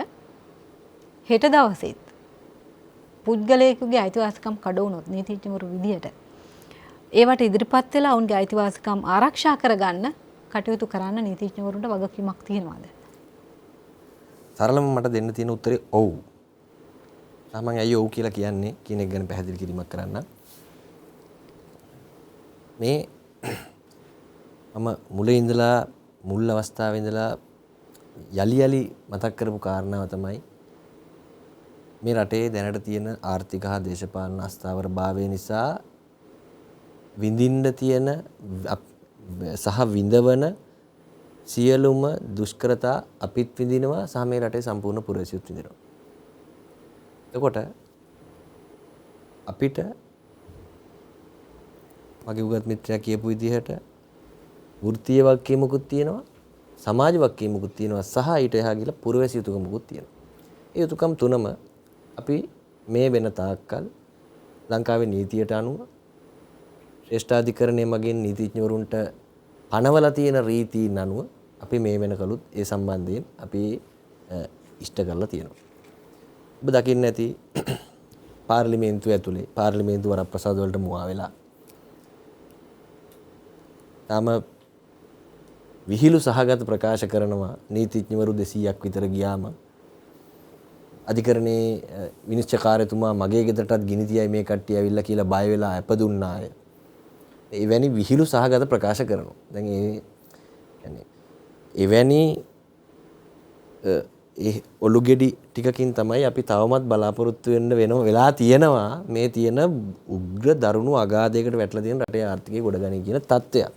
හෙට දවසෙත් පුද්ගලයෙකුගේ අයිතිවාසිකම් කඩ වුණොත් නීතිඥවරු විදියට ඒවට ඉදිරිපත් වෙලා ඔවුන්ගේ අයිතිවාසිකම් ආරක්ෂා කරගන්න කටයුතු කරන්න නීතිඥවරුන්ට වගකීමක් තියෙනවාද? සරලම මට දෙන්න තියෙන උත්තරේ ඔව්. මම ඇයි ඔව් කියලා කියන්නේ කියන එක ගැන පැහැදිලි කිරීමක් කරන්න. මේ මම මුලින් ඉඳලා මුල් අවස්ථාවේ ඉඳලා යලි මතක් කරපු කාරණාව තමයි මේ රටේ දැනට තියෙන ආර්ථික හා දේශපාලන අස්ථාවර භාවය නිසා විඳින්න තියෙන සහ විඳවන සියලුම දුෂ්කරතා අපිත් විඳිනවා සහ මේ රටේ සම්පූර්ණ පුරවැසියොත් විඳිනවා. එතකොට අපිට මගේ උගත් මිත්‍රයා කියපු විදිහට වෘත්තීය වගකීමකුත් තියෙනවා සමාජ වගකීමකුත් තියෙනවා සහ ඊට එහා ගිහලා පුරවැසි යුතුකමකුත් තියෙනවා. ඒ යුතුකම් තුනම අපි මේ වෙන තාක්කල් ලංකාවේ නීතියට අනුව ශ්‍රේෂ්ඨාධිකරණය මගින් නීතිඥවරුන්ට පනවලා තියෙන රීතීන් අනුව අපි මේ වෙනකලුත් ඒ සම්බන්ධයෙන් අපි ඉෂ්ට කරලා තියෙනවා. ඔබ දකින්න ඇති පාර්ලිමේන්තුව ඇතුලේ පාර්ලිමේන්තු වරප්‍රසාද වලට මුවා වෙලා තාම විහිළු සහගත ප්‍රකාශ කරනවා නීතිඥවරු 200ක් විතර ගියාම අධිකරණයේ විනිශ්චයකාරයතුමා මගේ ගෙදරටත් ගිනි තියයි මේ කට්ටිය ඇවිල්ලා කියලා බය වෙලා අපදුන්නාය. එවැනි විහිළු සහගත ප්‍රකාශ කරනවා. දැන් يعني එවැනි ඔලු ගෙඩි ටිකකින් තමයි අපි තවමත් බලාපොරොත්තු වෙලා තියෙනවා මේ තියෙන උග්‍ර දරුණු අගාධයකට වැටලා තියෙන රටේ ආර්ථිකය ගොඩගනී කියන තත්ත්වයක්.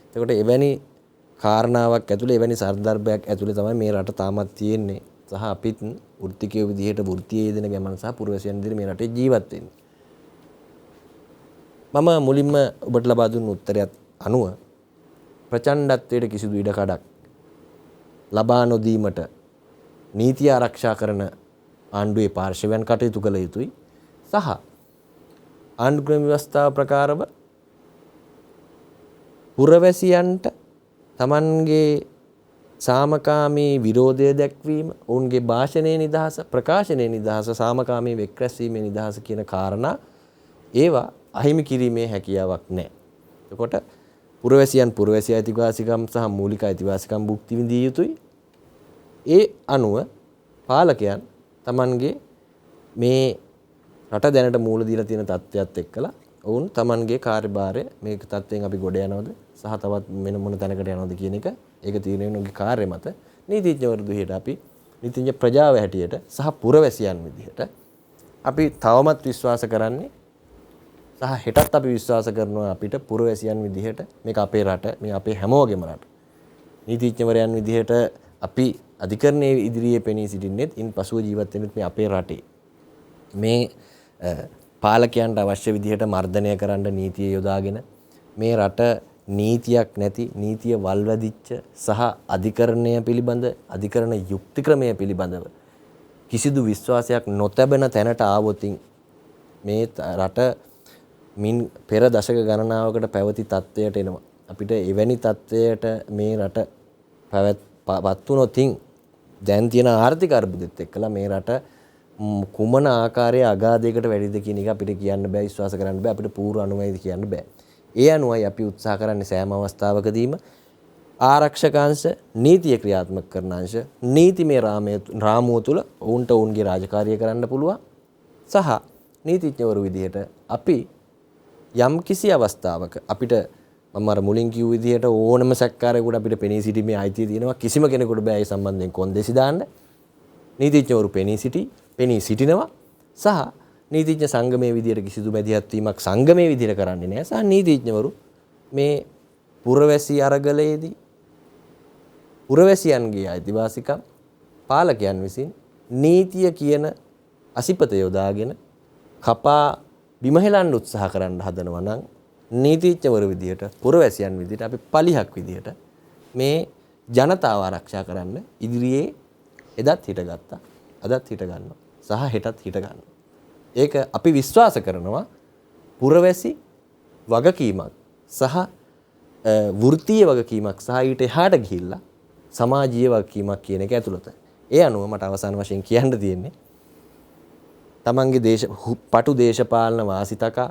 එතකොට එවැනි කාරණාවක් ඇතුලේ එවැනි සර්ධර්භයක් ඇතුලේ තමයි මේ රට තාමත් තියෙන්නේ. සහ අපිත් වෘත්තිකයෝ විදිහට වෘත්තියේ යෙදෙන ගමන සහ පුරවැසියන් විදිහට මේ රටේ ජීවත් වෙන්නේ. මම මුලින්ම ඔබට ලබා දුන්න උත්තරයත් අනුව ප්‍රචණ්ඩත්වයට කිසිදු ඉඩකඩක් ලබා නොදීමට නීතිය ආරක්ෂා කරන ආණ්ඩුවේ පාර්ශවයන් කටයුතු කළ යුතුයි සහ ආණ්ඩු ක්‍රම ව්‍යවස්ථාව ප්‍රකාරව පුරවැසියන්ට තමන්ගේ සාමකාමී විරෝධය දැක්වීම ඔවුන්ගේ භාෂණයේ නිදහස ප්‍රකාශනයේ නිදහස සාමකාමී වෙක්රැස්වීමේ නිදහස කියන කාරණා ඒවා අහිමි කිරීමේ හැකියාවක් නැහැ. එතකොට පුරවැසියන් පුරවැසි අයිතිවාසිකම් සහ මූලික අයිතිවාසිකම් භුක්ති විඳිය යුතුයි. ඒ අනුව පාලකයන් තමන්ගේ මේ රට දැනට මූල දීලා තියෙන තත්ත්වයක් එක්කලා ඔවුන් තමන්ගේ කාර්යභාරය මේක තත්ත්වයෙන් අපි ගොඩ යනවද සහ තවත් මෙන්න මොන තැනකට යනවද කියන එක ඒක තීරණය වෙන උගේ කාර්ය මත නීතිඥවරු විදිහට අපි නීතිඥ ප්‍රජාව හැටියට සහ පුරවැසියන් විදිහට අපි තවමත් විශ්වාස කරන්නේ සහ හෙටත් අපි විශ්වාස කරනවා අපිට පුරවැසියන් විදිහට මේක අපේ රට මේ අපේ හැමෝගෙම රට නීතිඥවරයන් විදිහට අපි අධිකරණයේ ඉදිරියේ පෙනී සිටින්නෙත් ඉන් පසුව ජීවත් වෙන්නෙත් මේ අපේ රටේ මේ පාලකයන්ට අවශ්‍ය විදිහට මර්ධනය කරන්න නීතිය යොදාගෙන මේ රට නීතියක් නැති නීතිය වල්වැදිච්ච සහ අධිකරණය පිළිබඳ අධිකරණ යුක්ති ක්‍රමය පිළිබඳව කිසිදු විශ්වාසයක් නොතැබෙන තැනට ආවොතින් මේ රට මින් පෙර දශක ගණනාවකට පැවති තත්ත්වයට එනවා. අපිට එවැනි තත්ත්වයට මේ රට පත් වුණොතින් දැන් තියෙන ආර්ථික අර්බුදෙත් එක්කලා මේ රට කුමන ආකාරයේ අගාධයකට වැඩිද කියන එක අපිට කියන්න බෑ විශ්වාස කරන්න බෑ අපිට පූර්ව අනුමැතිය කියන්න බෑ. ඒ අනුවයි අපි උත්සාහ කරන්නේ සෑම අවස්ථාවකදීම ආරක්ෂක අංශ නීතිය ක්‍රියාත්මක කරන අංශ නීතිමය රාමුව තුළ ඔවුන්ට ඔවුන්ගේ රාජකාරිය කරන්න පුළුවන් සහ නීතිඥවරු විදිහට අපි යම් කිසි අවස්ථාවක අපිට මම අර මුලින් කිව්ව විදිහට ඕනම සැකකාරයෙකුට අපිට පෙනී සිටීමේ අයිතිය තියෙනවා කිසිම කෙනෙකුට බෑ ඒ සම්බන්ධයෙන් කොන්දේසි දාන්න නීතිඥවරු පෙනී සිටිනවා සහ නීතිඥ සංගමයේ විදිහට කිසිදු මැදිහත් වීමක් සංගමයේ විදිහට කරන්නේ නැහැ සහ නීතිඥවරු මේ පුරවැසි අරගලයේදී පුරවැසියන්ගේ අයිතිවාසිකම් පාලකයන් විසින් නීතිය කියන අසිපත යොදාගෙන කපා බිමහෙලන්න උත්සාහ කරන්න හදනවා නම් නීතිඥවරු විදිහට පුරවැසියන් විදිහට අපි පලිහක් විදිහට මේ ජනතාව ආරක්ෂා කරන්න ඉදිරියේ එදත් හිටගත්තා අදත් හිට ගන්නවා සහ හෙටත් හිට ගන්නවා. ඒක අපි විශ්වාස කරනවා පුරවැසි වගකීමක් සහ වෘත්තීය වගකීමක් සහ ඊට එහාට ගිහිල්ලා සමාජීය වගකීමක් කියන එක ඇතුළත. ඒ අනුව මට අවසාන වශයෙන් කියන්න තියෙන්නේ තමන්ගේ පටු දේශපාලන වාසිතකා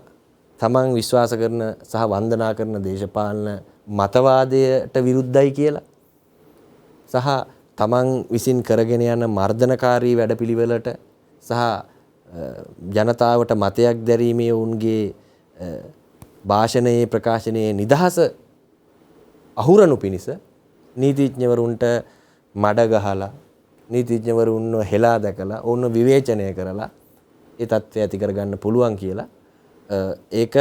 තමන් විශ්වාස කරන සහ වන්දනා කරන දේශපාලන මතවාදයට විරුද්ධයි කියලා සහ තමන් විසින් කරගෙන යන මර්ධනකාරී වැඩපිළිවෙලට සහ ජනතාවට මතයක් දැරීමේ ඔවුන්ගේ භාෂණයේ ප්‍රකාශනයේ නිදහස අහුරනු පිණිස නීතිඥවරුන්ට මඩ ගහලා නීතිඥවරුන්ව හෙලා දැකලා ඔවුන්ව විවේචනය කරලා ඒ තත්ත්වය ඇති කරගන්න පුළුවන් කියලා ඒක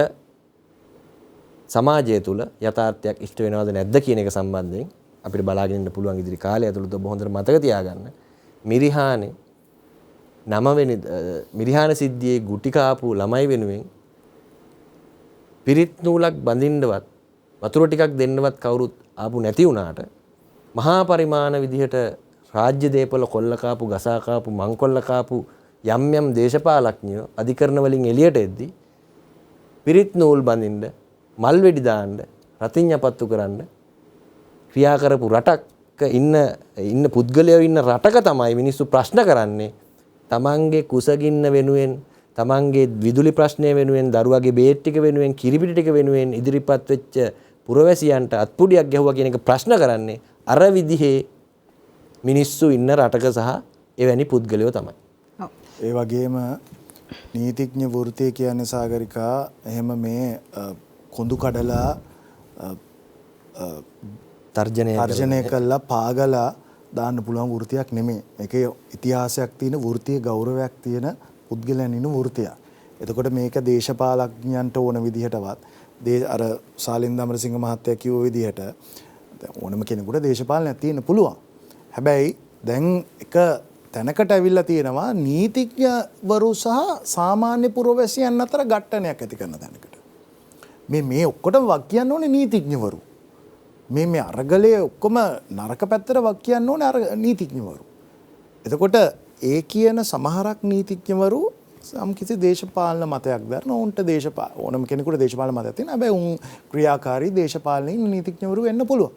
සමාජය තුළ යථාර්ථයක් ඉෂ්ට වෙනවද නැද්ද කියන එක සම්බන්ධයෙන් අපිට බලාගෙන ඉන්න පුළුවන් ඉදිරි කාලය ඇතුළත ඔබ හොඳට මතක තියාගන්න මිරිහානේ 9 වෙනි මිරිහාන සිද්ධියේ ගුටි කාපු ළමයි වෙනුවෙන් පිරිත් නූලක් බඳින්නවත් වතුර ටිකක් දෙන්නවත් කවුරුත් ආපු නැති වුණාට මහා පරිමාණ විදිහට රාජ්‍ය දේපල කොල්ල කාපු ගසා කාපු මංකොල්ල කාපු යම් යම් දේශපාලඥයෝ අධිකරණ වලින් එළියට එද්දී පිරිත් නූල් බඳින්න මල් වෙඩි දාන්න රතිඤ්ඤ පත්තු කරන්න ක්‍රියා කරපු රටක ඉන්න පුද්ගලයෝ ඉන්න රටක තමයි මිනිස්සු ප්‍රශ්න කරන්නේ තමන්ගේ කුසගින්න වෙනුවෙන් තමන්ගේ විදුලි ප්‍රශ්නය වෙනුවෙන් දරුවගේ බේත් ටික වෙනුවෙන් කිරිපිටි ටික වෙනුවෙන් ඉදිරිපත් වෙච්ච පුරවැසියන්ට අත්පුඩියක් ගැහුවා කියන එක ප්‍රශ්න කරන්නේ අර විදිහේ මිනිස්සු ඉන්න රටක සහ එවැනි පුද්ගලයෝ තමයි. ඒ වගේම නීතිඥ වෘත්තිය කියන්නේ සාගරිකා එහෙම මේ කොඳු කඩලා තර්ජනය කළා පාගලා දාන්න පුළුවන් වෘත්තියක් නෙමෙයි. ඒකේ ඉතිහාසයක් තියෙන වෘත්තීය ගෞරවයක් තියෙන පුද්ගලයන් ඉන්න වෘත්තියක්. එතකොට මේක දේශපාලඥයන්ට ඕන විදිහටවත් අර ශාලින් දමරසිංහ මහත්තයා කිව්ව විදිහට ඕනම කෙනෙකුට දේශපාලනයක් තියෙන්න පුළුවන්. හැබැයි දැන් එක තැනකට ඇවිල්ලා තියෙනවා නීතිඥවරු සහ සාමාන්‍ය පුරවැසියන් අතර ගැටණයක් ඇති කරන තැනකට. මේ ඔක්කොටම වක් කියන්න ඕනේ නීතිඥවරු. මේ අරගලයේ ඔක්කොම නරක පැත්තට වක් කියන්න ඕනේ අර නීතිඥවරු. එතකොට ඒ කියන සමහරක් නීතිඥවරු සම්කිසි දේශපාලන මතයක් දරන උන්ට ඕනම කෙනෙකුට දේශපාලන මතයක් තියෙනවා. හැබැයි උන් ක්‍රියාකාරී දේශපාලනික නීතිඥවරු වෙන්න පුළුවන්.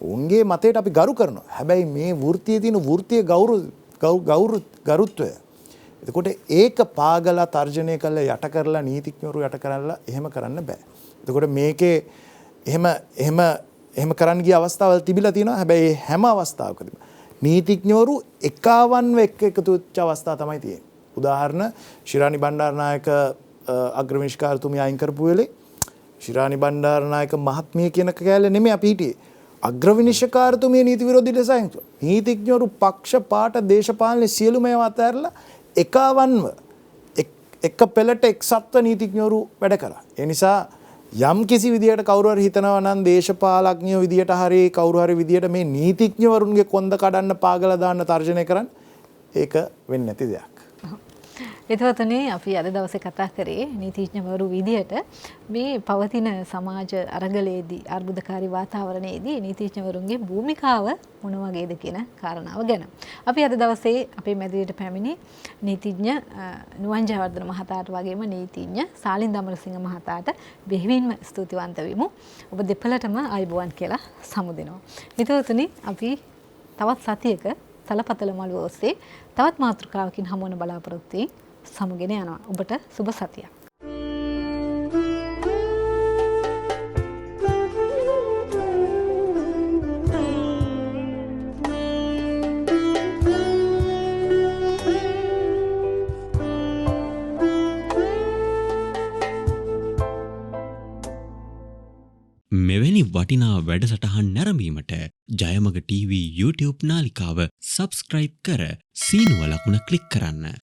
උන්ගේ මතයට අපි ගරු කරනවා. හැබැයි මේ වෘත්තියේ තියෙන වෘත්තීය ගරුත්වය. එතකොට ඒක පාගලා තර්ජනය කරලා යට කරලා නීතිඥවරු යට කරලා එහෙම කරන්න බෑ. එතකොට මේකේ එහෙම කරන්න ගිය අවස්ථාවල් තිබිලා තියෙනවා. හැබැයි හැම අවස්ථාවකදීම නීතිඥවරු එකවන්ව එකතු වෙච්ච අවස්ථා තමයි තියෙන්නේ. උදාහරණ ශිරානි බණ්ඩාරනායක අග්‍රවිනිශ්කාරතුමිය අයින් කරපු වෙලේ ශිරානි බණ්ඩාරනායක මහත්මිය කියන කෑල්ල නෙමෙයි අපි හිටියේ. අග්‍රවිනිශ්කාරතුමිය නීති විරෝධී ලෙස අයින් කළා. නීතිඥවරු පක්ෂ පාට දේශපාලන සියලුම ඒවා අතහැරලා එකවන්ව එක පෙළට එක්සත්ව නීතිඥවරු වැඩ කරා. ඒ නිසා යම් කිසි විදියට කවුරු හරි හිතනවා නම් දේශපාලඥයෝ විදියට හරි කවුරු හරි විදියට මේ නීතිඥවරුන්ගේ කොන්ද කඩන්න පාගලා දාන්න තර්ජනය කරන්න ඒක වෙන්නේ නැති දෙයක්. එතවතනේ අපි අද දවසේ කතා කරේ නීතිඥවරු විදියට මේ පවතින සමාජ අරගලයේදී අර්බුදකාරී වාතාවරණයේදී නීතිඥවරුන්ගේ භූමිකාව මොන වගේද කියන කාරණාව ගැන. අපි අද දවසේ අපේ මැදිරියට පැමිණි නීතිඥ නුවන් ජයවර්ධන මහතාට වගේම නීතිඥ ශාලින් දමරසිංහ මහතාට බෙහෙවින්ම ස්තුතිවන්ත වෙමු. ඔබ දෙපළටම ආයුබෝවන් කියලා සමුදෙනවා. එතවතනේ අපි තවත් සතියක තලපතල මළුව ඔස්සේ තවත් මාතෘකාවකින් හමු වන බලාපොරොත්තු වෙමින් සමුගෙන යනවා. ඔබට සුබ සතියක්. මෙවැනි වටිනා වැඩසටහන් නැරඹීමට ජයමග TV YouTube නාලිකාව සබස්ක්‍රයිබ් කර සීනුව ලකුණ ක්ලික් කරන්න.